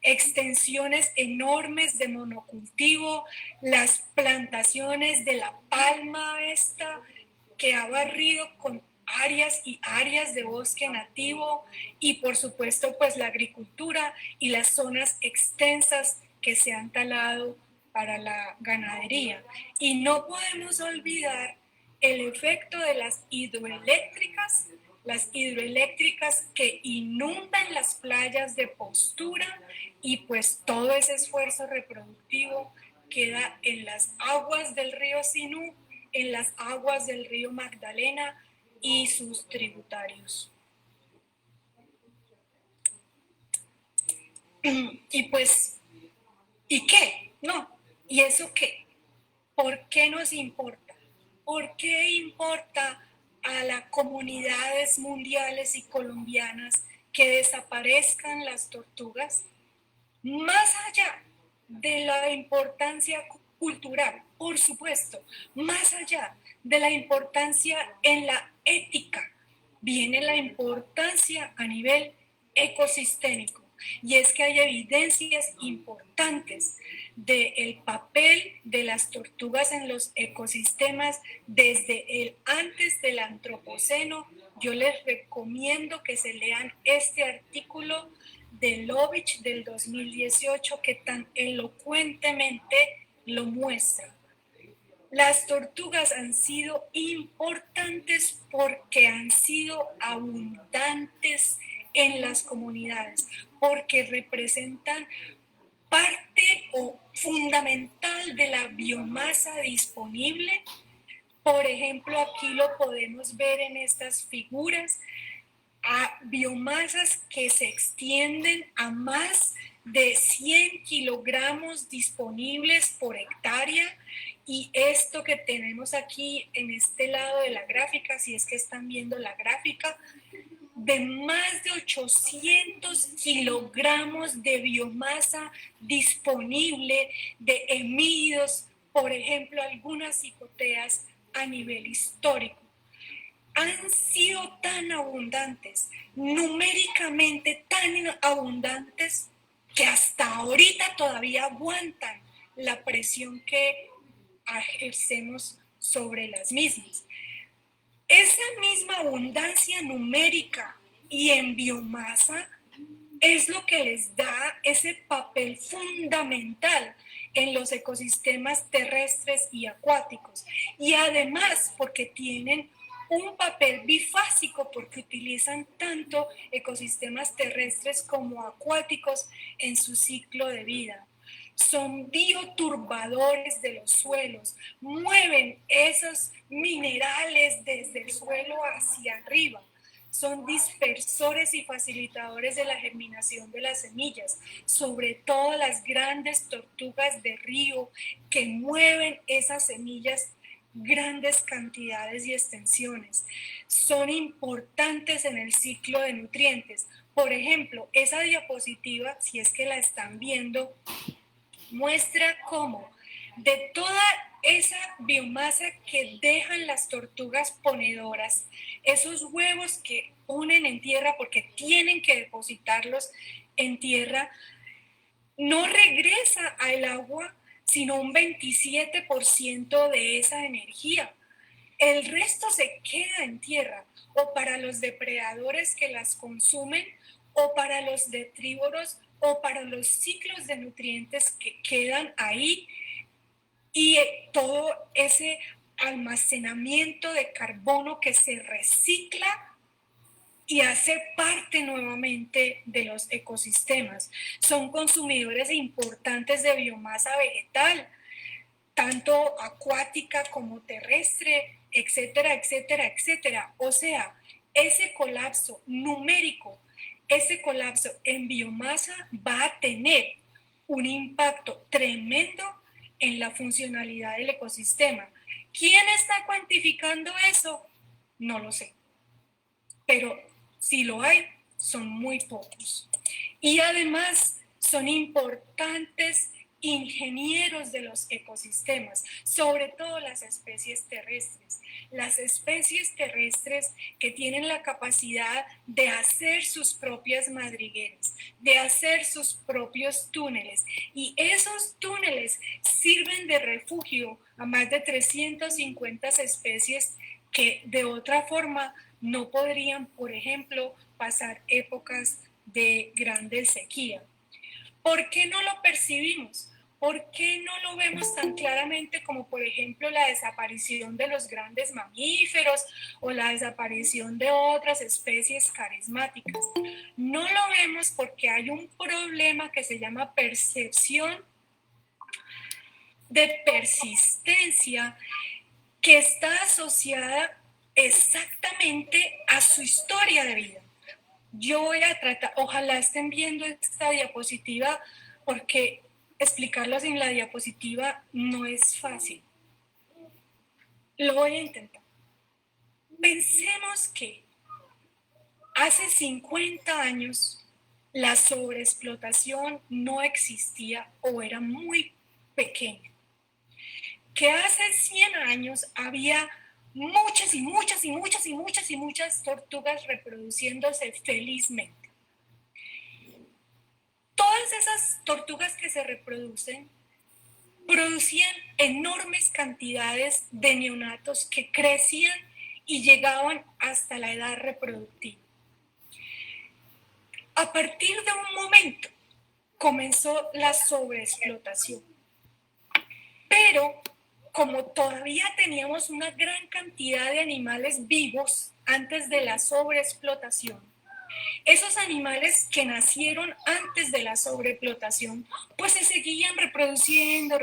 extensiones enormes de monocultivo, las plantaciones de la palma esta que ha barrido con áreas y áreas de bosque nativo, y por supuesto pues la agricultura y las zonas extensas que se han talado para la ganadería. Y no podemos olvidar el efecto de las hidroeléctricas que inundan las playas de Postura, y pues todo ese esfuerzo reproductivo queda en las aguas del río Sinú, en las aguas del río Magdalena y sus tributarios. Y pues, ¿y qué? No, ¿y eso qué? ¿Por qué nos importa? ¿Por qué importa a las comunidades mundiales y colombianas que desaparezcan las tortugas? Más allá de la importancia cultural, por supuesto, más allá de la importancia en la ética, viene la importancia a nivel ecosistémico. Y es que hay evidencias importantes del papel de las tortugas en los ecosistemas desde el antes del antropoceno. Yo les recomiendo que se lean este artículo de Lovich del 2018 que tan elocuentemente lo muestra. Las tortugas han sido importantes porque han sido abundantes en las comunidades, porque representan parte o fundamental de la biomasa disponible. Por ejemplo, aquí lo podemos ver en estas figuras, a biomasas que se extienden a más de 100 kilogramos disponibles por hectárea. Y esto que tenemos aquí en este lado de la gráfica, si es que están viendo la gráfica, de más de 800 kilogramos de biomasa disponible de hemíderos, por ejemplo, algunas cicoteas a nivel histórico. Han sido tan abundantes, numéricamente tan abundantes, que hasta ahorita todavía aguantan la presión que ejercemos sobre las mismas. Esa misma abundancia numérica y en biomasa es lo que les da ese papel fundamental en los ecosistemas terrestres y acuáticos. Y además porque tienen un papel bifásico, porque utilizan tanto ecosistemas terrestres como acuáticos en su ciclo de vida. Son bioturbadores de los suelos, mueven esos minerales desde el suelo hacia arriba. Son dispersores y facilitadores de la germinación de las semillas, sobre todo las grandes tortugas de río que mueven esas semillas grandes cantidades y extensiones. Son importantes en el ciclo de nutrientes. Por ejemplo, esa diapositiva, si es que la están viendo, muestra cómo de toda esa biomasa que dejan las tortugas ponedoras, esos huevos que ponen en tierra porque tienen que depositarlos en tierra, no regresa al agua sino un 27% de esa energía. El resto se queda en tierra, o para los depredadores que las consumen, o para los detrívoros o para los ciclos de nutrientes que quedan ahí y todo ese almacenamiento de carbono que se recicla y hace parte nuevamente de los ecosistemas. Son consumidores importantes de biomasa vegetal, tanto acuática como terrestre, etcétera, etcétera, etcétera. O sea, ese colapso numérico, ese colapso en biomasa va a tener un impacto tremendo en la funcionalidad del ecosistema. ¿Quién está cuantificando eso? No lo sé. Pero si lo hay, son muy pocos. Y además son importantes ingenieros de los ecosistemas, sobre todo las especies terrestres. Las especies terrestres que tienen la capacidad de hacer sus propias madrigueras, de hacer sus propios túneles. Y esos túneles sirven de refugio a más de 350 especies que de otra forma no podrían, por ejemplo, pasar épocas de grande sequía. ¿Por qué no lo percibimos? ¿Por qué no lo vemos tan claramente como, por ejemplo, la desaparición de los grandes mamíferos o la desaparición de otras especies carismáticas? No lo vemos porque hay un problema que se llama percepción de persistencia que está asociada exactamente a su historia de vida. Yo voy a tratar, ojalá estén viendo esta diapositiva porque explicarlo sin la diapositiva no es fácil. Lo voy a intentar. Pensemos que hace 50 años la sobreexplotación no existía o era muy pequeña. Que hace 100 años había muchas y muchas y muchas y muchas y muchas tortugas reproduciéndose felizmente. Todas esas tortugas que se reproducen producían enormes cantidades de neonatos que crecían y llegaban hasta la edad reproductiva. A partir de un momento comenzó la sobreexplotación, pero como todavía teníamos una gran cantidad de animales vivos antes de la sobreexplotación, esos animales que nacieron antes de la sobreexplotación, pues se seguían reproduciendo,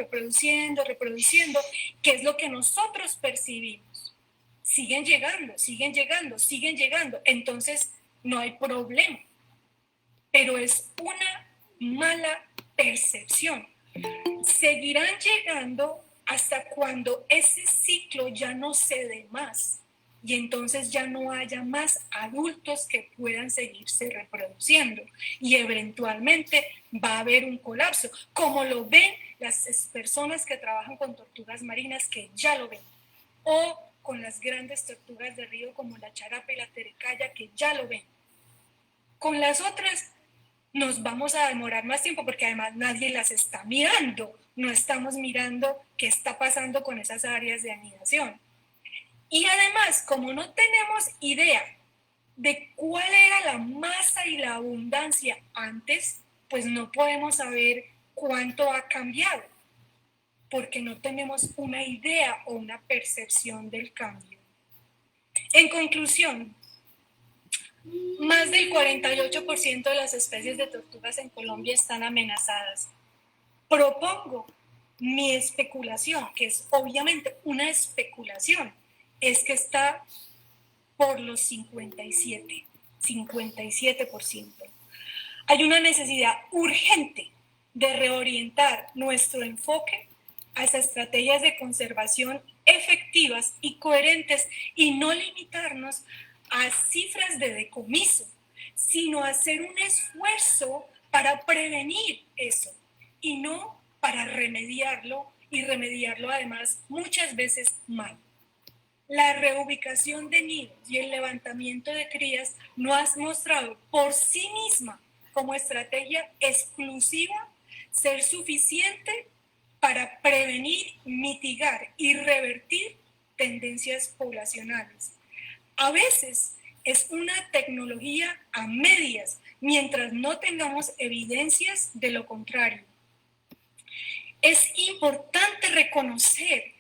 que es lo que nosotros percibimos. Siguen llegando. Entonces, no hay problema. Pero es una mala percepción. Seguirán llegando hasta cuando ese ciclo ya no se dé más y entonces ya no haya más adultos que puedan seguirse reproduciendo y eventualmente va a haber un colapso, como lo ven las personas que trabajan con tortugas marinas que ya lo ven, o con las grandes tortugas de río como la charapa y la tericaya que ya lo ven. Con las otras nos vamos a demorar más tiempo porque además nadie las está mirando. No estamos mirando qué está pasando con esas áreas de anidación. Y además, como no tenemos idea de cuál era la masa y la abundancia antes, pues no podemos saber cuánto ha cambiado, porque no tenemos una idea o una percepción del cambio. En conclusión, más del 48% de las especies de tortugas en Colombia están amenazadas. Propongo mi especulación, que es obviamente una especulación, es que está por los 57%. Hay una necesidad urgente de reorientar nuestro enfoque hacia estrategias de conservación efectivas y coherentes y no limitarnos a cifras de decomiso, sino hacer un esfuerzo para prevenir eso y no para remediarlo y remediarlo además muchas veces mal. La reubicación de nidos y el levantamiento de crías no has mostrado por sí misma como estrategia exclusiva ser suficiente para prevenir, mitigar y revertir tendencias poblacionales. A veces es una tecnología a medias, mientras no tengamos evidencias de lo contrario. Es importante reconocer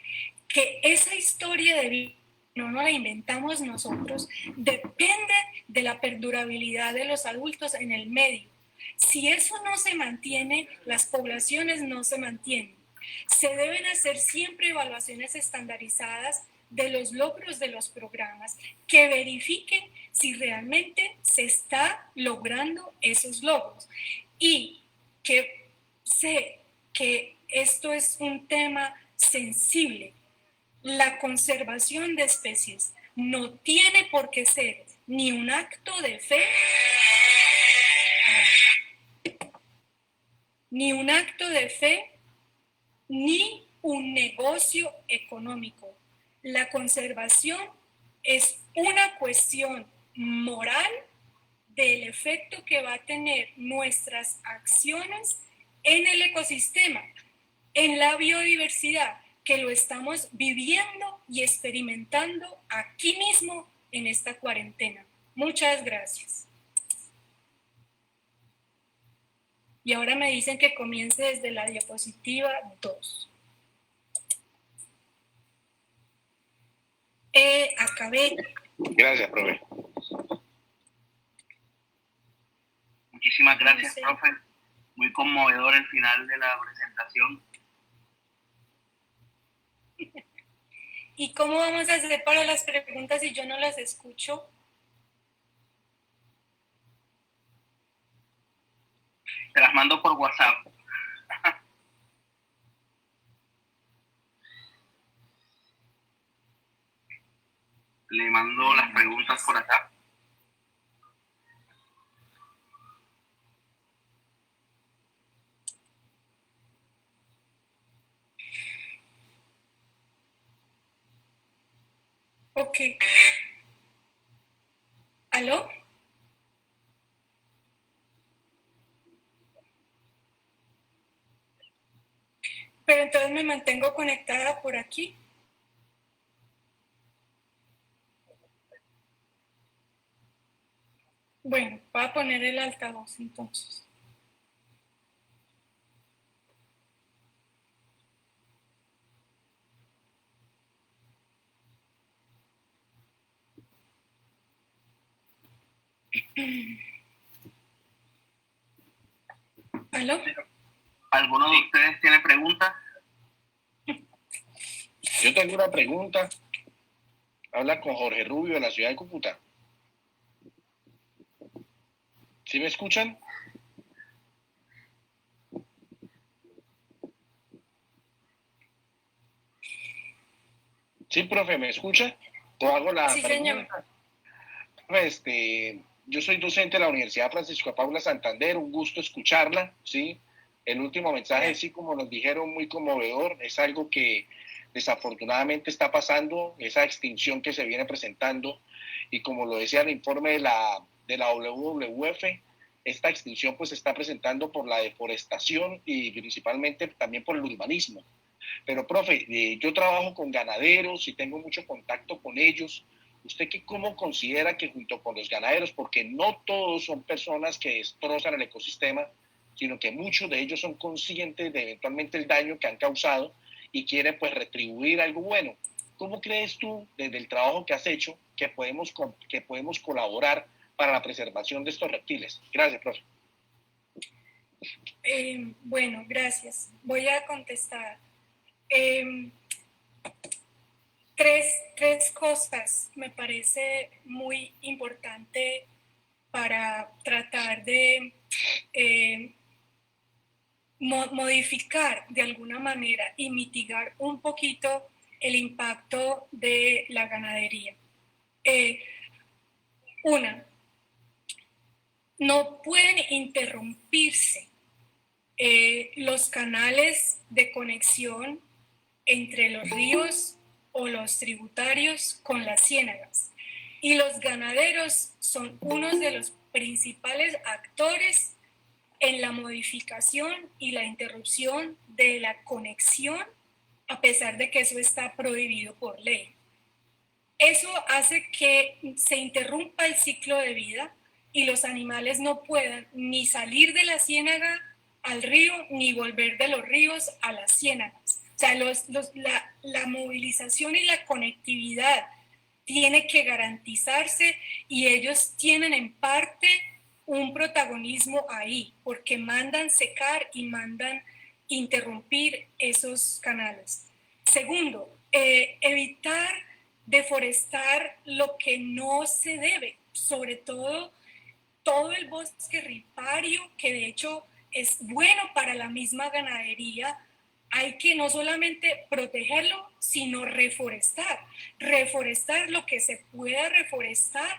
que esa historia de vida no la inventamos nosotros, depende de la perdurabilidad de los adultos en el medio. Si eso no se mantiene, las poblaciones no se mantienen. Se deben hacer siempre evaluaciones estandarizadas de los logros de los programas que verifiquen si realmente se está logrando esos logros. Y que sé que esto es un tema sensible. La conservación de especies no tiene por qué ser ni un acto de fe, ni un negocio económico. La conservación es una cuestión moral del efecto que va a tener nuestras acciones en el ecosistema, en la biodiversidad, que lo estamos viviendo y experimentando aquí mismo en esta cuarentena. Muchas gracias. Y ahora me dicen que comience desde la diapositiva 2. Acabé. Gracias, profe. Muchísimas gracias, profe. Muy conmovedor el final de la presentación. ¿Y cómo vamos a hacer para las preguntas si yo no las escucho? Te las mando por WhatsApp. Le mando las preguntas por acá. Ok. ¿Aló? Pero entonces me mantengo conectada por aquí. Bueno, voy a poner el altavoz entonces. ¿Aló? ¿Alguno de ustedes tiene preguntas? Yo tengo una pregunta. Habla con Jorge Rubio de la ciudad de Cúcuta. ¿Sí me escuchan? Sí, profe, ¿me escucha? ¿O hago la Sí, pregunta? Yo soy docente de la Universidad Francisco de Paula Santander, un gusto escucharla, ¿sí? El último mensaje, sí, como nos dijeron, muy conmovedor, es algo que desafortunadamente está pasando, esa extinción que se viene presentando, y como lo decía el informe de la WWF, esta extinción pues se está presentando por la deforestación y principalmente también por el urbanismo. Pero, profe, yo trabajo con ganaderos y tengo mucho contacto con ellos. ¿Usted cómo considera que junto con los ganaderos, porque no todos son personas que destrozan el ecosistema, sino que muchos de ellos son conscientes de eventualmente el daño que han causado y quieren pues retribuir algo bueno? ¿Cómo crees tú, desde el trabajo que has hecho, que podemos colaborar para la preservación de estos reptiles? Gracias, profe. Bueno, gracias. Voy a contestar. Tres cosas me parece muy importante para tratar de modificar de alguna manera y mitigar un poquito el impacto de la ganadería. Una, no pueden interrumpirse los canales de conexión entre los ríos o los tributarios con las ciénagas. Y los ganaderos son uno de los principales actores en la modificación y la interrupción de la conexión, a pesar de que eso está prohibido por ley. Eso hace que se interrumpa el ciclo de vida y los animales no puedan ni salir de la ciénaga al río, ni volver de los ríos a las ciénagas. O sea, la movilización y la conectividad tiene que garantizarse y ellos tienen en parte un protagonismo ahí, porque mandan secar y mandan interrumpir esos canales. Segundo, evitar deforestar lo que no se debe, sobre todo el bosque ripario, que de hecho es bueno para la misma ganadería. Hay que no solamente protegerlo, sino reforestar lo que se pueda reforestar.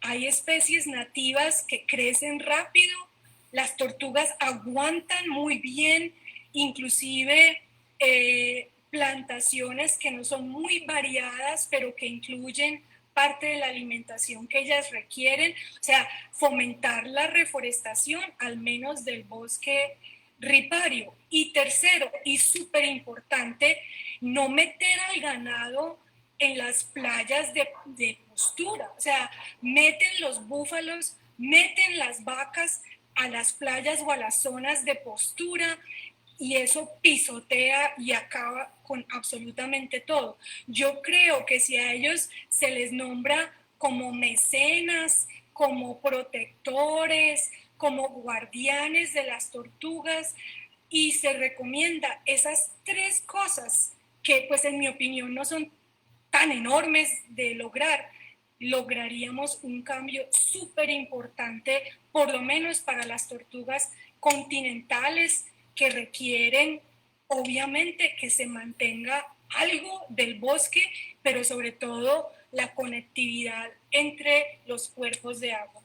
Hay especies nativas que crecen rápido, las tortugas aguantan muy bien, inclusive plantaciones que no son muy variadas, pero que incluyen parte de la alimentación que ellas requieren. O sea, fomentar la reforestación, al menos del bosque ripario. Y tercero, y súper importante, no meter al ganado en las playas de postura. O sea, meten los búfalos, meten las vacas a las playas o a las zonas de postura, y eso pisotea y acaba con absolutamente todo. Yo creo que si a ellos se les nombra como mecenas, como protectores, como guardianes de las tortugas, y se recomienda esas tres cosas que pues en mi opinión no son tan enormes de lograr, lograríamos un cambio súper importante, por lo menos para las tortugas continentales, que requieren obviamente que se mantenga algo del bosque, pero sobre todo la conectividad entre los cuerpos de agua.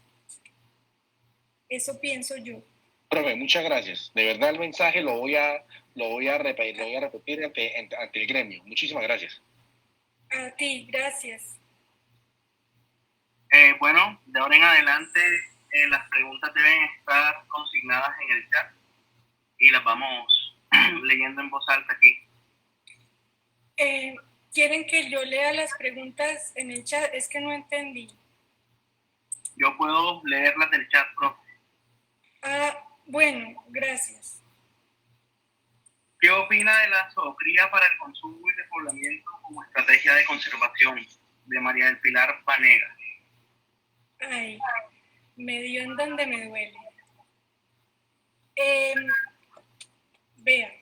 Eso pienso yo. Profe, muchas gracias. De verdad el mensaje lo voy a repetir ante el gremio. Muchísimas gracias. A ti, gracias. Bueno, de ahora en adelante las preguntas deben estar consignadas en el chat y las vamos leyendo en voz alta aquí. ¿Quieren que yo lea las preguntas en el chat? Es que no entendí. Yo puedo leerlas del chat, profe. Bueno, gracias. ¿Qué opina de la zoocría para el consumo y despoblamiento como estrategia de conservación? De María del Pilar Vanega. Ay, me dio en donde me duele. Vean,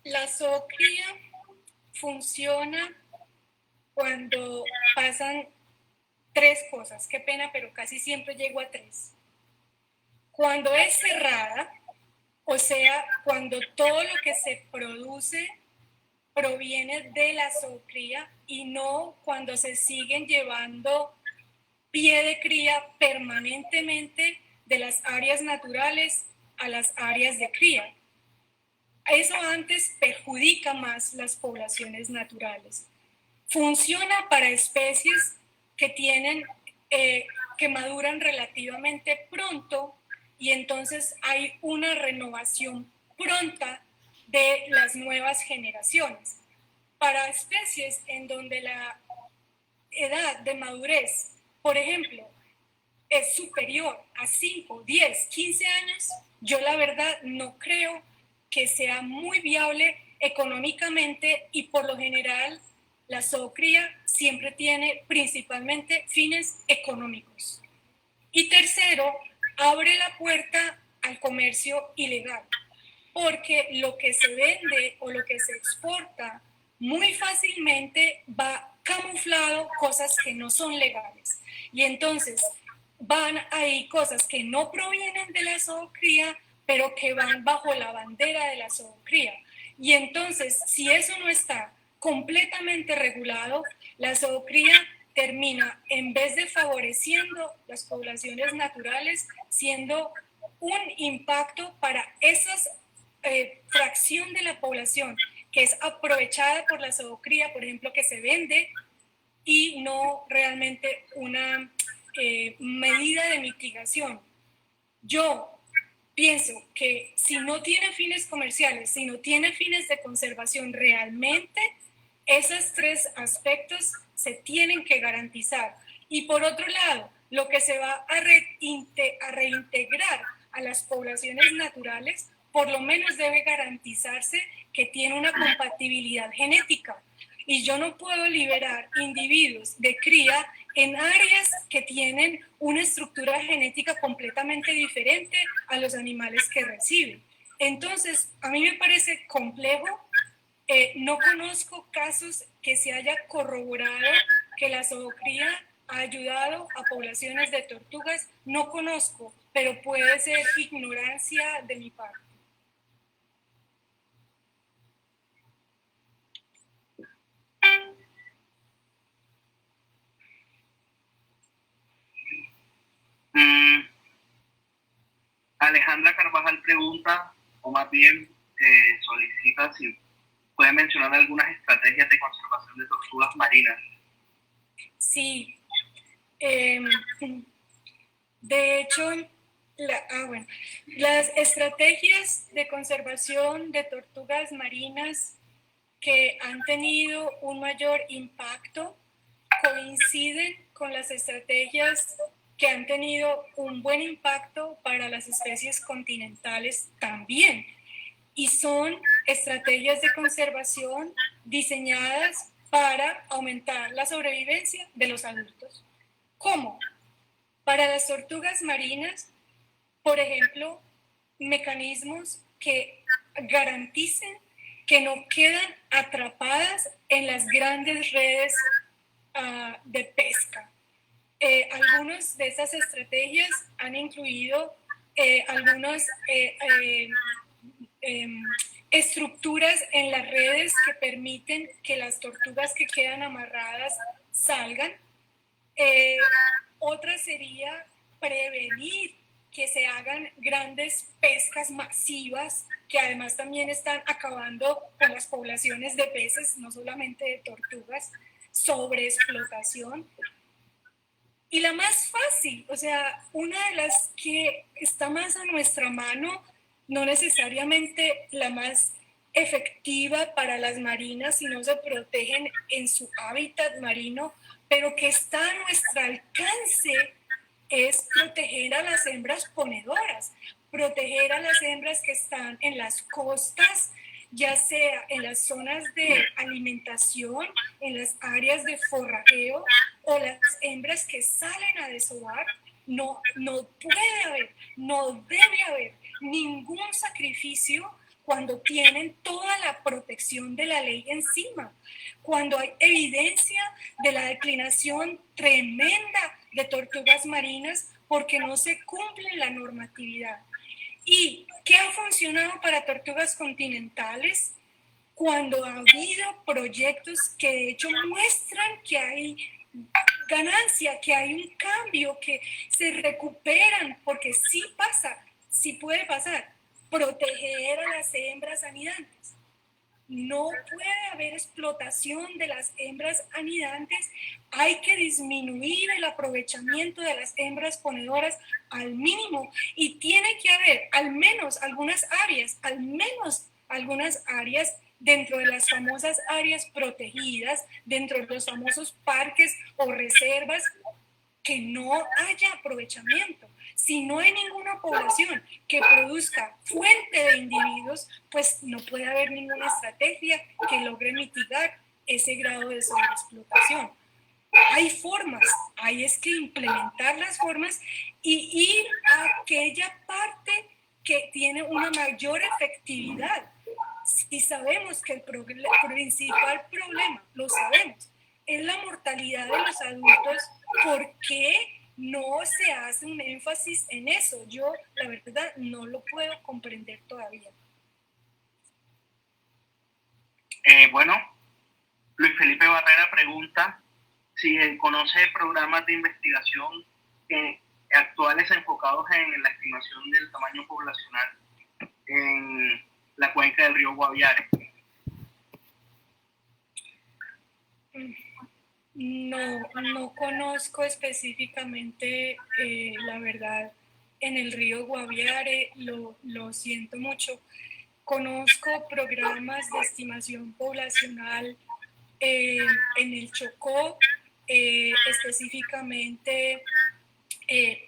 la zoocría funciona cuando pasan tres cosas. Qué pena, pero casi siempre llego a tres. Cuando es cerrada, o sea, cuando todo lo que se produce proviene de la zoocría, y no cuando se siguen llevando pie de cría permanentemente de las áreas naturales a las áreas de cría. Eso antes perjudica más las poblaciones naturales. Funciona para especies que tienen, que maduran relativamente pronto, y entonces hay una renovación pronta de las nuevas generaciones. Para especies en donde la edad de madurez, por ejemplo, es superior a 5, 10, 15 años, yo la verdad no creo que sea muy viable económicamente, y por lo general la zoocría siempre tiene principalmente fines económicos. Y tercero, abre la puerta al comercio ilegal, porque lo que se vende o lo que se exporta muy fácilmente va camuflado cosas que no son legales. Y entonces van ahí cosas que no provienen de la zoocría, pero que van bajo la bandera de la zoocría. Y entonces, si eso no está completamente regulado, la zoocría termina, en vez de favoreciendo las poblaciones naturales, siendo un impacto para esa fracción de la población que es aprovechada por la zoocría, por ejemplo, que se vende, y no realmente una medida de mitigación. Yo pienso que si no tiene fines comerciales, si no tiene fines de conservación realmente, Esos tres aspectos se tienen que garantizar. Y por otro lado, lo que se va a reintegrar a las poblaciones naturales, por lo menos debe garantizarse que tiene una compatibilidad genética. Y yo no puedo liberar individuos de cría en áreas que tienen una estructura genética completamente diferente a los animales que reciben. Entonces, a mí me parece complejo. No conozco casos que se haya corroborado que la zoocría ha ayudado a poblaciones de tortugas. No conozco, pero puede ser ignorancia de mi parte. Alejandra Carvajal pregunta, o más bien solicita si puede mencionar algunas estrategias de conservación de tortugas marinas. Sí. De hecho, las estrategias de conservación de tortugas marinas que han tenido un mayor impacto coinciden con las estrategias que han tenido un buen impacto para las especies continentales también. Y son estrategias de conservación diseñadas para aumentar la sobrevivencia de los adultos. ¿Cómo? Para las tortugas marinas, por ejemplo, mecanismos que garanticen que no quedan atrapadas en las grandes redes de pesca. Algunas de estas estrategias han incluido algunas estructuras en las redes que permiten que las tortugas que quedan amarradas salgan. Otra sería prevenir que se hagan grandes pescas masivas, que además también están acabando con las poblaciones de peces, no solamente de tortugas, sobreexplotación. Y la más fácil, o sea, una de las que está más a nuestra mano, no necesariamente la más efectiva para las marinas si no se protegen en su hábitat marino, pero que está a nuestro alcance, es proteger a las hembras ponedoras, proteger a las hembras que están en las costas, ya sea en las zonas de alimentación, en las áreas de forrajeo, o las hembras que salen a desovar. No puede haber, no debe haber ningún sacrificio cuando tienen toda la protección de la ley encima, cuando hay evidencia de la declinación tremenda de tortugas marinas porque no se cumple la normatividad. ¿Y qué ha funcionado para tortugas continentales? Cuando ha habido proyectos que de hecho muestran que hay ganancia, que hay un cambio, que se recuperan, porque sí pasa, sí puede pasar, proteger a las hembras anidantes. No puede haber explotación de las hembras anidantes, hay que disminuir el aprovechamiento de las hembras ponedoras al mínimo y tiene que haber al menos algunas áreas dentro de las famosas áreas protegidas, dentro de los famosos parques o reservas, que no haya aprovechamiento. Si no hay ninguna población que produzca fuente de individuos, pues no puede haber ninguna estrategia que logre mitigar ese grado de sobreexplotación. Hay formas, hay es que implementar las formas y ir a aquella parte que tiene una mayor efectividad. Si sabemos que el principal problema, lo sabemos, es la mortalidad de los adultos, ¿por qué no se hace un énfasis en eso? Yo, la verdad, no lo puedo comprender todavía. Bueno, Luis Felipe Barrera pregunta si conoce programas de investigación actuales enfocados en la estimación del tamaño poblacional en la cuenca del río Guaviare. No conozco específicamente, la verdad, en el río Guaviare, lo siento mucho. Conozco programas de estimación poblacional en el Chocó, específicamente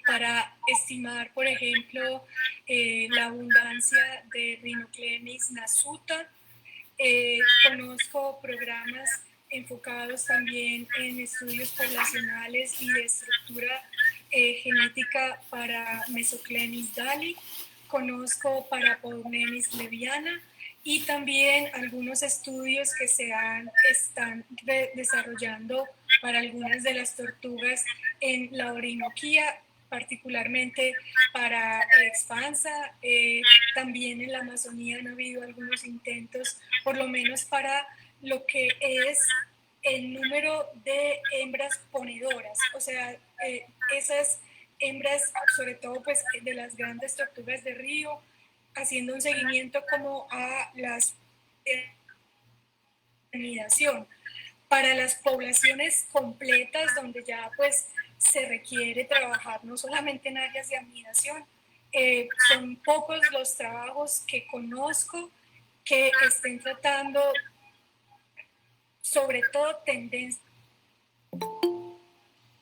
para estimar, por ejemplo, la abundancia de Rhinoclemis nasuta. Conozco programas enfocados también en estudios poblacionales y de estructura genética para Mesoclemis dali. Conozco para Podnemis leviana y también algunos estudios que están desarrollando para algunas de las tortugas en la Orinoquía, particularmente para Expansa. También en la Amazonía han habido algunos intentos, por lo menos para lo que es el número de hembras ponedoras, o sea, esas hembras, sobre todo pues de las grandes tortugas de río, haciendo un seguimiento como a las anidación. Para las poblaciones completas, donde ya pues se requiere trabajar no solamente en áreas de anidación, son pocos los trabajos que conozco que estén tratando sobre todo tendencia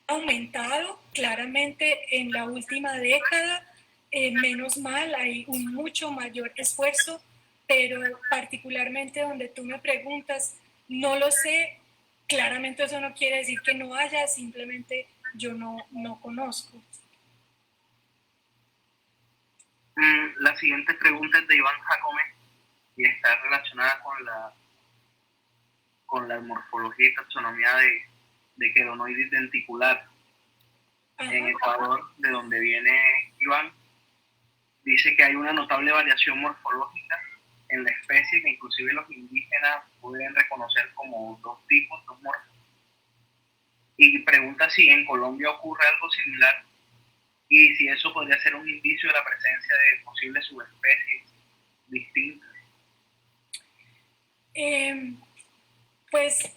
aumentado claramente en la última década, menos mal, hay un mucho mayor esfuerzo, pero particularmente donde tú me preguntas, no lo sé, claramente eso no quiere decir que no haya, simplemente yo no conozco. La siguiente pregunta es de Iván Jacome y está relacionada con la morfología y taxonomía de Chelonoidis denticulata. En Ecuador, de donde viene Iván, dice que hay una notable variación morfológica en la especie, que inclusive los indígenas pueden reconocer como dos tipos, dos morfos. Y pregunta si en Colombia ocurre algo similar y si eso podría ser un indicio de la presencia de posibles subespecies distintas. Pues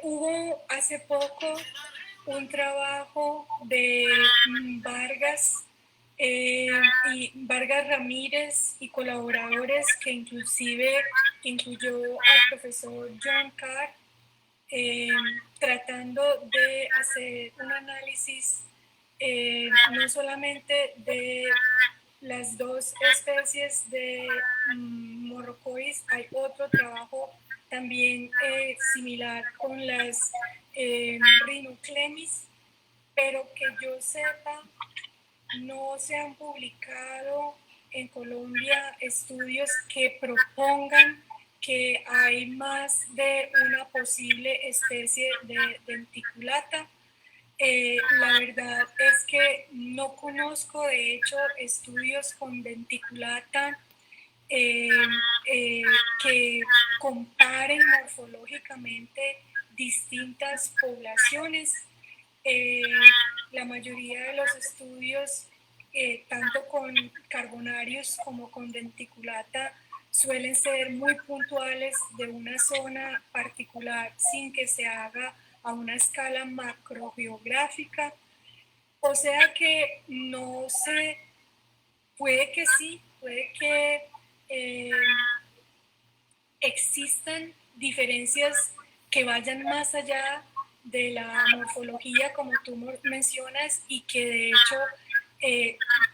hubo hace poco un trabajo de Vargas y Vargas Ramírez y colaboradores, que inclusive incluyó al profesor John Carr, tratando de hacer un análisis no solamente de las dos especies de Morrocois, hay otro trabajo también similar con las Rhinoclemis, pero que yo sepa, no se han publicado en Colombia estudios que propongan que hay más de una posible especie de denticulata. La verdad es que no conozco, de hecho, estudios con denticulata que comparen morfológicamente distintas poblaciones. La mayoría de los estudios, tanto con carbonarios como con denticulata, suelen ser muy puntuales de una zona particular sin que se haga a una escala macrogeográfica. O sea que no sé, puede que sí, puede que existan diferencias que vayan más allá de la morfología, como tú mencionas, y que de hecho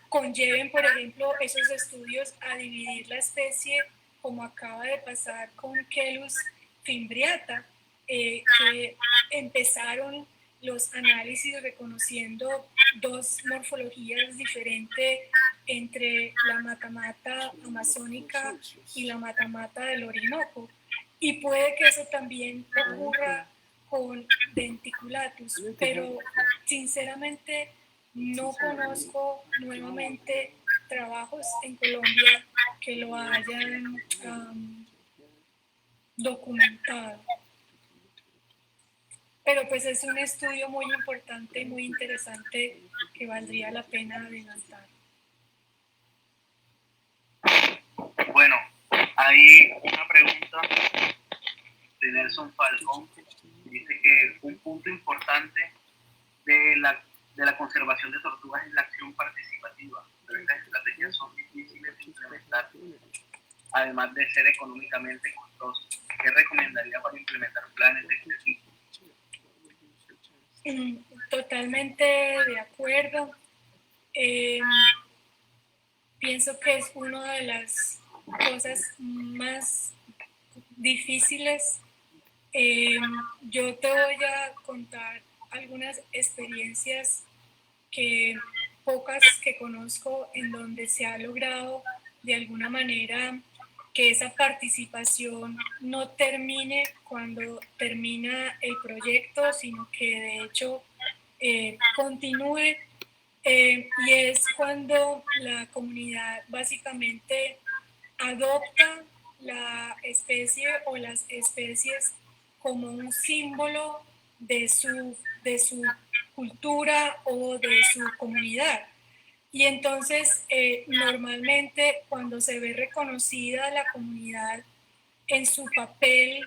conlleven, por ejemplo, esos estudios a dividir la especie, como acaba de pasar con Chelus fimbriata, que empezaron los análisis reconociendo dos morfologías diferentes entre la matamata amazónica y la matamata del Orinoco. Y puede que eso también ocurra con denticulatus, pero sinceramente no conozco nuevamente trabajos en Colombia que lo hayan documentado. Pero pues es un estudio muy importante y muy interesante que valdría la pena adelantar. Bueno, hay una pregunta de Nelson Falcón. Dice que un punto importante de la conservación de tortugas es la acción participativa, pero estas estrategias son difíciles de implementar, además de ser económicamente costosas. ¿qué recomendaría para implementar planes de este tipo? Totalmente de acuerdo. Pienso que es una de las cosas más difíciles. Yo te voy a contar algunas experiencias que pocas que conozco en donde se ha logrado de alguna manera que esa participación no termine cuando termina el proyecto, sino que de hecho continúe. Y es cuando la comunidad básicamente adopta la especie o las especies como un símbolo de su cultura o de su comunidad. Y entonces, normalmente cuando se ve reconocida la comunidad en su papel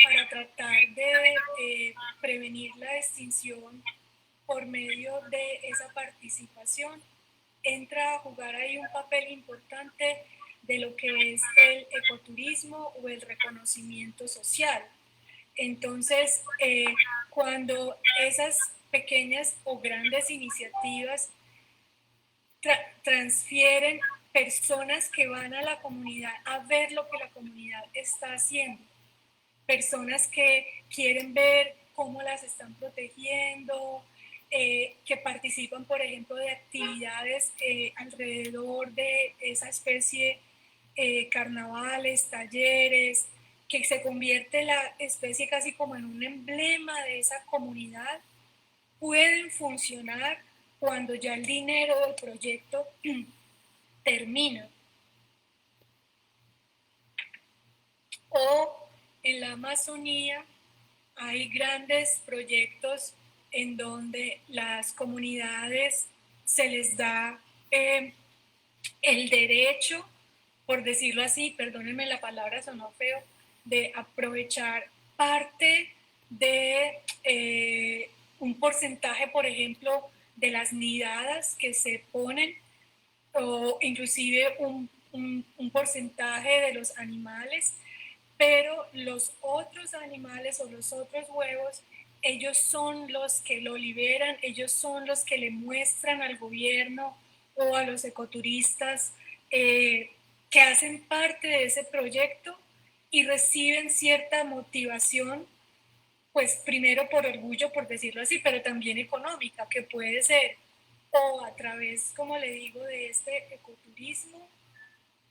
para tratar de prevenir la extinción por medio de esa participación, entra a jugar ahí un papel importante de lo que es el ecoturismo o el reconocimiento social. Entonces, cuando esas pequeñas o grandes iniciativas transfieren personas que van a la comunidad a ver lo que la comunidad está haciendo, personas que quieren ver cómo las están protegiendo, que participan, por ejemplo, de actividades alrededor de esa especie, carnavales, talleres, que se convierte la especie casi como en un emblema de esa comunidad, pueden funcionar cuando ya el dinero del proyecto termina. O en la Amazonía hay grandes proyectos en donde las comunidades se les da el derecho, por decirlo así, perdónenme la palabra, sonó feo, de aprovechar parte de un porcentaje, por ejemplo, de las nidadas que se ponen, o inclusive un porcentaje de los animales, pero los otros animales o los otros huevos, ellos son los que lo liberan, ellos son los que le muestran al gobierno o a los ecoturistas que hacen parte de ese proyecto y reciben cierta motivación, pues primero por orgullo, por decirlo así, pero también económica, que puede ser o a través, como le digo, de este ecoturismo,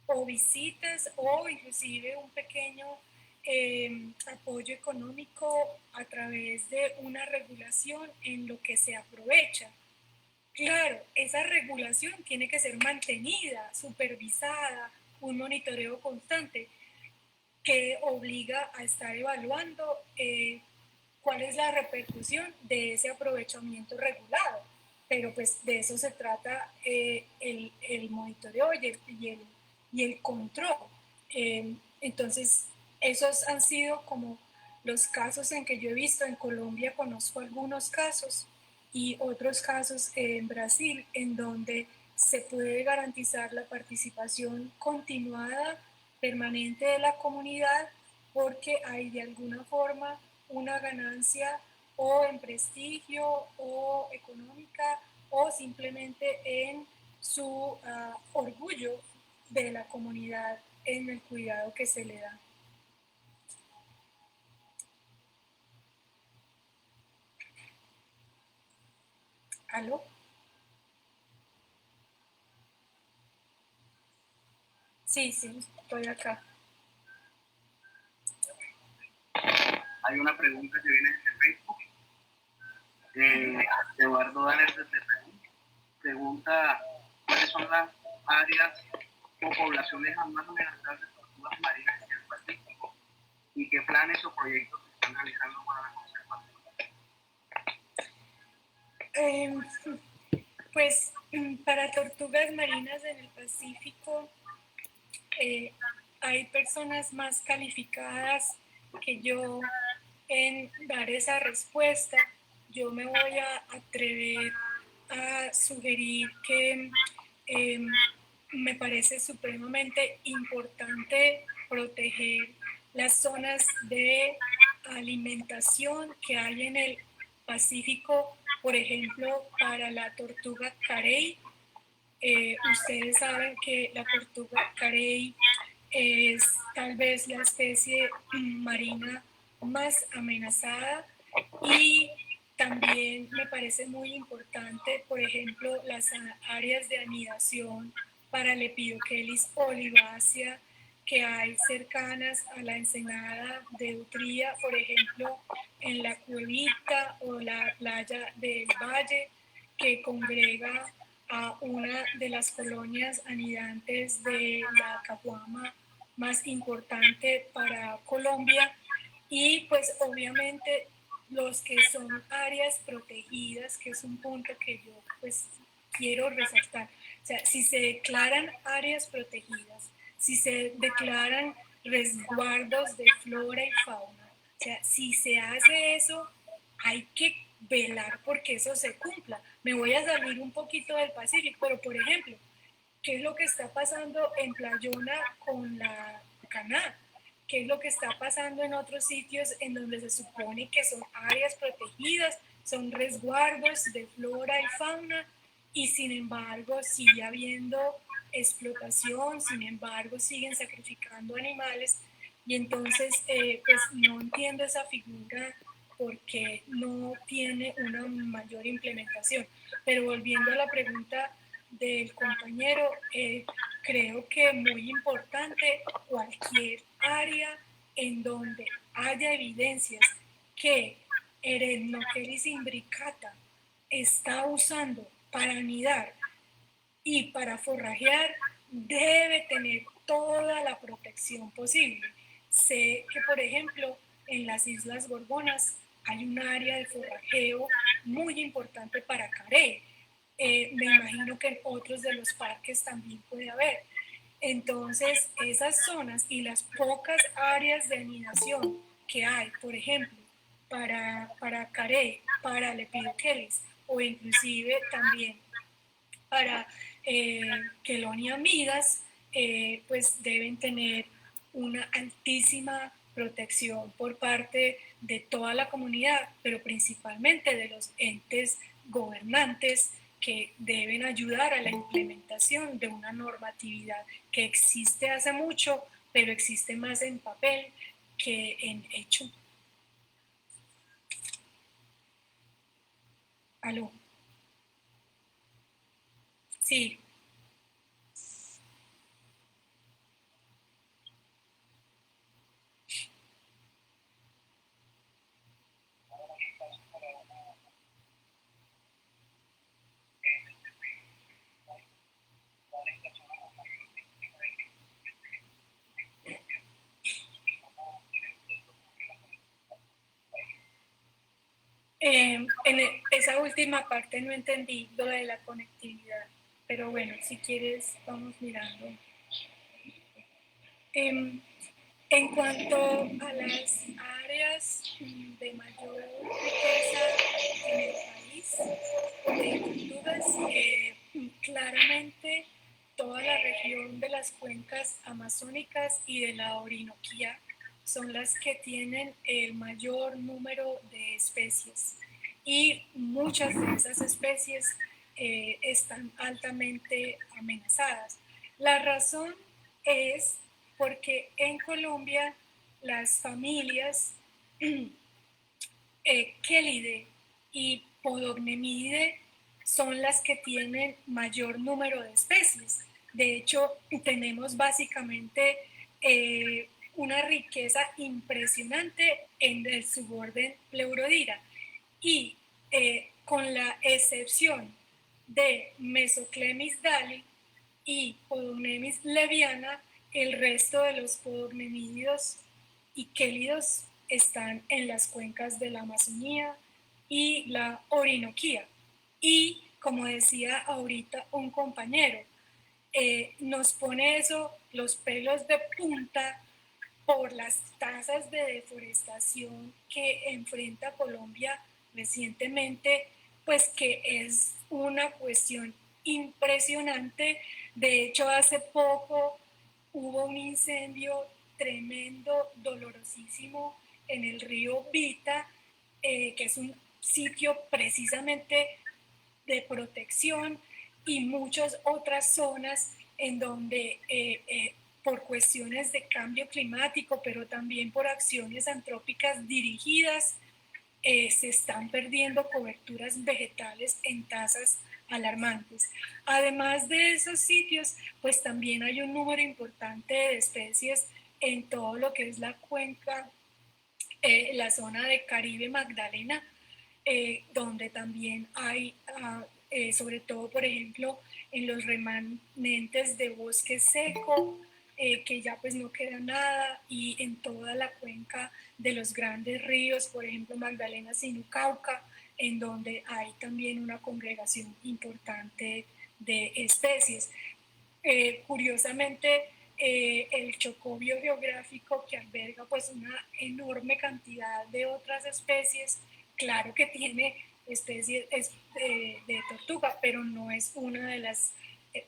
o visitas, o inclusive un pequeño apoyo económico a través de una regulación en lo que se aprovecha. Claro, esa regulación tiene que ser mantenida, supervisada, un monitoreo constante que obliga a estar evaluando cuál es la repercusión de ese aprovechamiento regulado. Pero pues de eso se trata el monitoreo y el control. Entonces, esos han sido como los casos en que yo he visto. En Colombia conozco algunos casos y otros casos en Brasil, en donde se puede garantizar la participación continuada, permanente de la comunidad, porque hay de alguna forma una ganancia o en prestigio o económica o simplemente en su orgullo de la comunidad en el cuidado que se le da. ¿Aló? Sí, estoy acá. Hay una pregunta que viene desde Facebook. Eduardo Danes desde Perú pregunta cuáles son las áreas o poblaciones más amenazadas de tortugas marinas en el Pacífico y qué planes o proyectos se están realizando para la conservación. Pues para tortugas marinas en el Pacífico hay personas más calificadas que yo en dar esa respuesta. Yo me voy a atrever a sugerir que me parece supremamente importante proteger las zonas de alimentación que hay en el Pacífico, por ejemplo, para la tortuga carey. Ustedes saben que la tortuga carey es tal vez la especie marina más amenazada, y también me parece muy importante, por ejemplo, las áreas de anidación para Lepidopteris olivácea que hay cercanas a la ensenada de Utría, por ejemplo, en la Cuevita o la playa del Valle, que congrega a una de las colonias anidantes de la caguama más importante para Colombia. Y pues obviamente los que son áreas protegidas, que es un punto que yo pues quiero resaltar. O sea, si se declaran áreas protegidas, si se declaran resguardos de flora y fauna, o sea, si se hace eso, hay que velar porque eso se cumpla. Me voy a salir un poquito del Pacífico, pero por ejemplo, ¿qué es lo que está pasando en Playona con la Caná? ¿Qué es lo que está pasando en otros sitios en donde se supone que son áreas protegidas, son resguardos de flora y fauna, y sin embargo sigue habiendo explotación, sin embargo siguen sacrificando animales? Y entonces pues no entiendo esa figura porque no tiene una mayor implementación. Pero volviendo a la pregunta del compañero, creo que muy importante cualquier área en donde haya evidencias que Erethnochelys imbricata está usando para anidar y para forrajear, debe tener toda la protección posible. Sé que, por ejemplo, en las Islas Gorgonas hay un área de forrajeo muy importante para carey. Me imagino que en otros de los parques también puede haber. Entonces, esas zonas y las pocas áreas de anidación que hay, por ejemplo, para carey, para Lepidopteris, o inclusive también para Chelonia midas, pues deben tener una altísima protección por parte de toda la comunidad, pero principalmente de los entes gobernantes que deben ayudar a la implementación de una normatividad que existe hace mucho, pero existe más en papel que en hecho. ¿Aló? Sí. En esa última parte no entendí lo de la conectividad, pero bueno, si quieres vamos mirando. En cuanto a las áreas de mayor riqueza en el país de tortugas, claramente toda la región de las cuencas amazónicas y de la Orinoquía son las que tienen el mayor número de especies, y muchas de esas especies están altamente amenazadas. La razón es porque en Colombia las familias Quelide y Podognemide son las que tienen mayor número de especies. De hecho, tenemos básicamente una riqueza impresionante en el suborden Pleurodira, y con la excepción de Mesoclemis dali y Podognemis leviana, el resto de los podognemídeos y quélidos están en las cuencas de la Amazonía y la Orinoquía. Y como decía ahorita un compañero, nos pone eso los pelos de punta por las tasas de deforestación que enfrenta Colombia recientemente, pues que es una cuestión impresionante. De hecho, hace poco hubo un incendio tremendo, dolorosísimo en el río Vita, que es un sitio precisamente de protección, y muchas otras zonas en donde por cuestiones de cambio climático, pero también por acciones antrópicas dirigidas, se están perdiendo coberturas vegetales en tasas alarmantes. Además de esos sitios, pues también hay un número importante de especies en todo lo que es la cuenca, la zona de Caribe Magdalena, donde también hay, sobre todo, por ejemplo, en los remanentes de bosque seco, que ya pues no queda nada, y en toda la cuenca de los grandes ríos, por ejemplo, Magdalena, Sinucauca, en donde hay también una congregación importante de especies. Curiosamente, el Chocó biogeográfico, que alberga pues una enorme cantidad de otras especies, claro que tiene especies de tortuga, pero no es una de las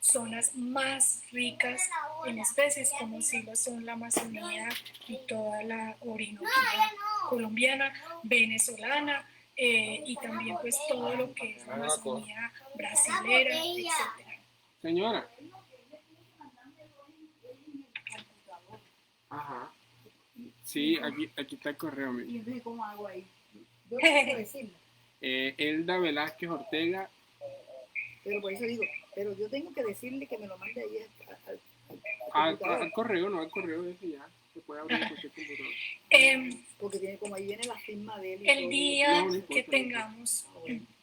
zonas más ricas en especies, como si lo son la Amazonía y toda la Orinoquía colombiana, venezolana, y también pues todo lo que es la Amazonía brasilera, etc. Señora. Ajá. Sí, aquí está el correo. ¿Y entonces cómo hago ahí? Yo tengo que decirle. Elda Velázquez Ortega. Pero por eso digo, pero yo tengo que decirle que me lo mande ahí al correo, no al correo, ese ya. Se puede abrir cualquier computador. Porque tiene, como ahí viene la firma de él. El día que tengamos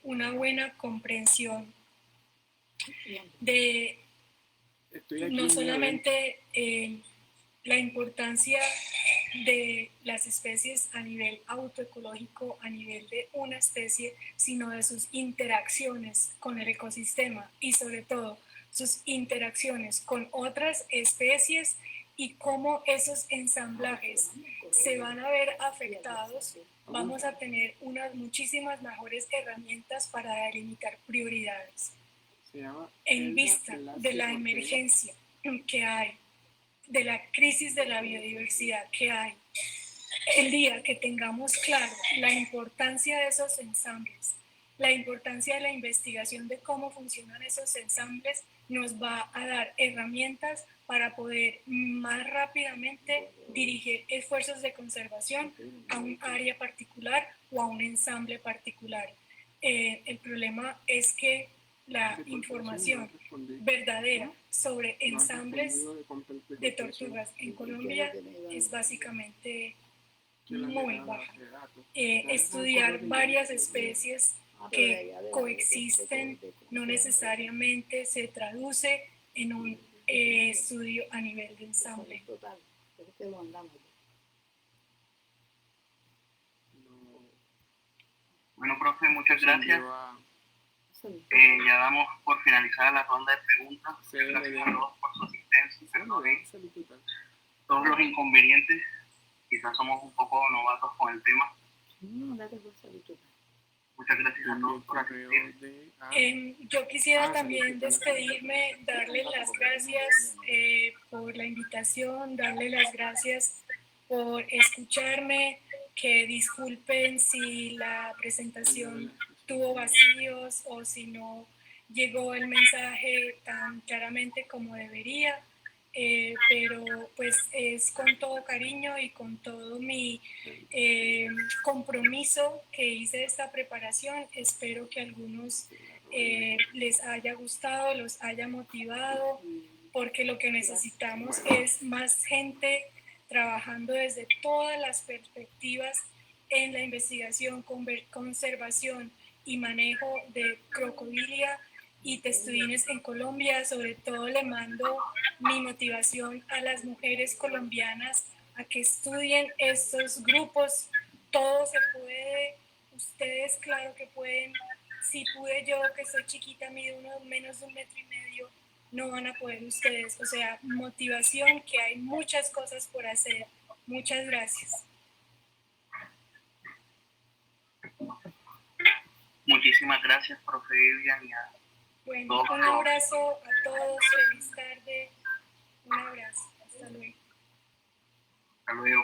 una buena comprensión de no solamente la importancia de las especies a nivel autoecológico, a nivel de una especie, sino de sus interacciones con el ecosistema y sobre todo sus interacciones con otras especies y cómo esos ensamblajes se van a ver afectados. Vamos a tener unas muchísimas mejores herramientas para delimitar prioridades. En vista de la emergencia que hay, de la crisis de la biodiversidad que hay, el día que tengamos claro la importancia de esos ensambles, la importancia de la investigación de cómo funcionan esos ensambles, nos va a dar herramientas para poder más rápidamente dirigir esfuerzos de conservación a un área particular o a un ensamble particular. El problema es que la información verdadera sobre ensambles de tortugas en Colombia es básicamente muy baja. Estudiar varias especies que coexisten no necesariamente se traduce en un estudio a nivel de ensamble. Bueno, profe, muchas gracias. Ya damos por finalizada la ronda de preguntas. Gracias a todos por su asistencia. Perdonen todos los inconvenientes. Quizás somos un poco novatos con el tema. Muchas gracias a todos por asistir. Yo quisiera también despedirme, darles las gracias por la invitación, darles las gracias por escucharme, que disculpen si la presentación tuvo vacíos o si no llegó el mensaje tan claramente como debería, pero pues es con todo cariño y con todo mi compromiso que hice esta preparación. Espero que a algunos les haya gustado, los haya motivado, porque lo que necesitamos es más gente trabajando desde todas las perspectivas en la investigación, conservación y manejo de crocodilia y testuines en Colombia. Sobre todo le mando mi motivación a las mujeres colombianas a que estudien estos grupos. Todo se puede, ustedes claro que pueden. Si pude yo, que soy chiquita, mido menos de 1,5 metros, no van a poder ustedes. O sea, motivación, que hay muchas cosas por hacer. Muchas gracias. Muchísimas gracias, profe Vivian. Bueno, un abrazo a todos, feliz tarde, un abrazo, hasta luego. Hasta luego.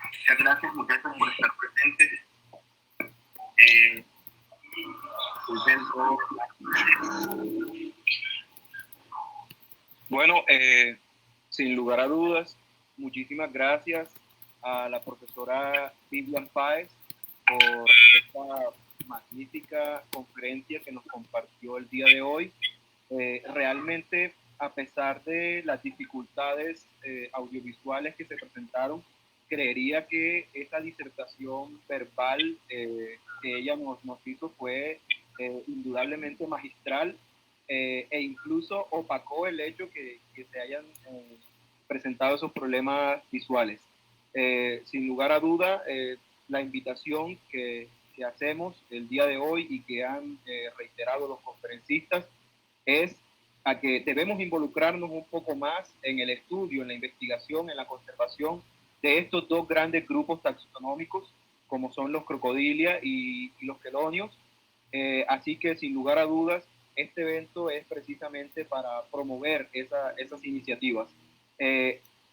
Muchas gracias, muchachos, por estar presentes. Bueno, sin lugar a dudas, muchísimas gracias a la profesora Vivian Páez por esta magnífica conferencia que nos compartió el día de hoy. Realmente, a pesar de las dificultades audiovisuales que se presentaron, creería que esta disertación verbal que ella nos hizo fue indudablemente magistral, e incluso opacó el hecho que se hayan presentado esos problemas visuales. Sin lugar a duda, la invitación que hacemos el día de hoy y que han reiterado los conferencistas es a que debemos involucrarnos un poco más en el estudio, en la investigación, en la conservación de estos dos grandes grupos taxonómicos, como son los crocodilia y los quelonios. Así que, sin lugar a dudas, este evento es precisamente para promover esas iniciativas.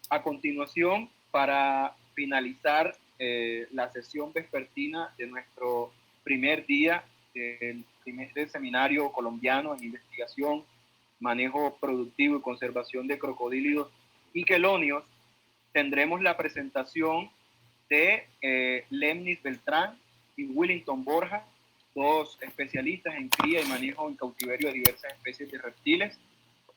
A continuación, para finalizar la sesión vespertina de nuestro primer día del primer seminario colombiano en investigación, manejo productivo y conservación de crocodilios y quelonios, tendremos la presentación de Lemnis Beltrán y Willington Borja, dos especialistas en cría y manejo en cautiverio de diversas especies de reptiles.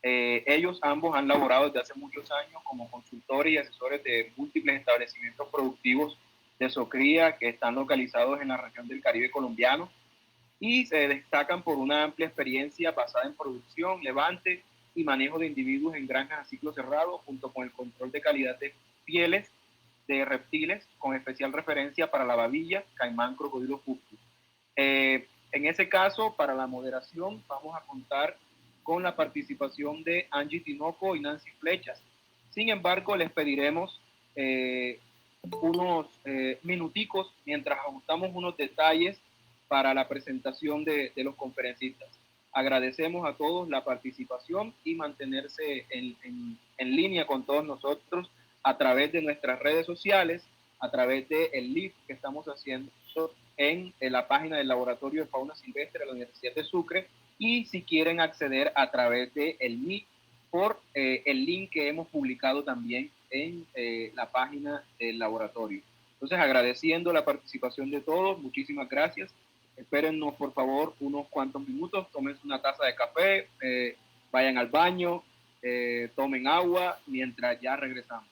Ellos ambos han laborado desde hace muchos años como consultores y asesores de múltiples establecimientos productivos de zoocría que están localizados en la región del Caribe colombiano y se destacan por una amplia experiencia basada en producción, levante y manejo de individuos en granjas a ciclo cerrado, junto con el control de calidad de pieles de reptiles, con especial referencia para la babilla, caimán, crocodilo, púrpura. En ese caso, para la moderación, vamos a contar con la participación de Angie Tinoco y Nancy Flechas. Sin embargo, les pediremos unos minuticos mientras ajustamos unos detalles para la presentación de los conferencistas. Agradecemos a todos la participación y mantenerse en línea con todos nosotros a través de nuestras redes sociales, a través del live que estamos haciendo en la página del Laboratorio de Fauna Silvestre de la Universidad de Sucre, y si quieren acceder a través del Meet por el link que hemos publicado también en la página del laboratorio. Entonces, agradeciendo la participación de todos, muchísimas gracias. Espérennos, por favor, unos cuantos minutos, tomen una taza de café, vayan al baño, tomen agua, mientras ya regresamos.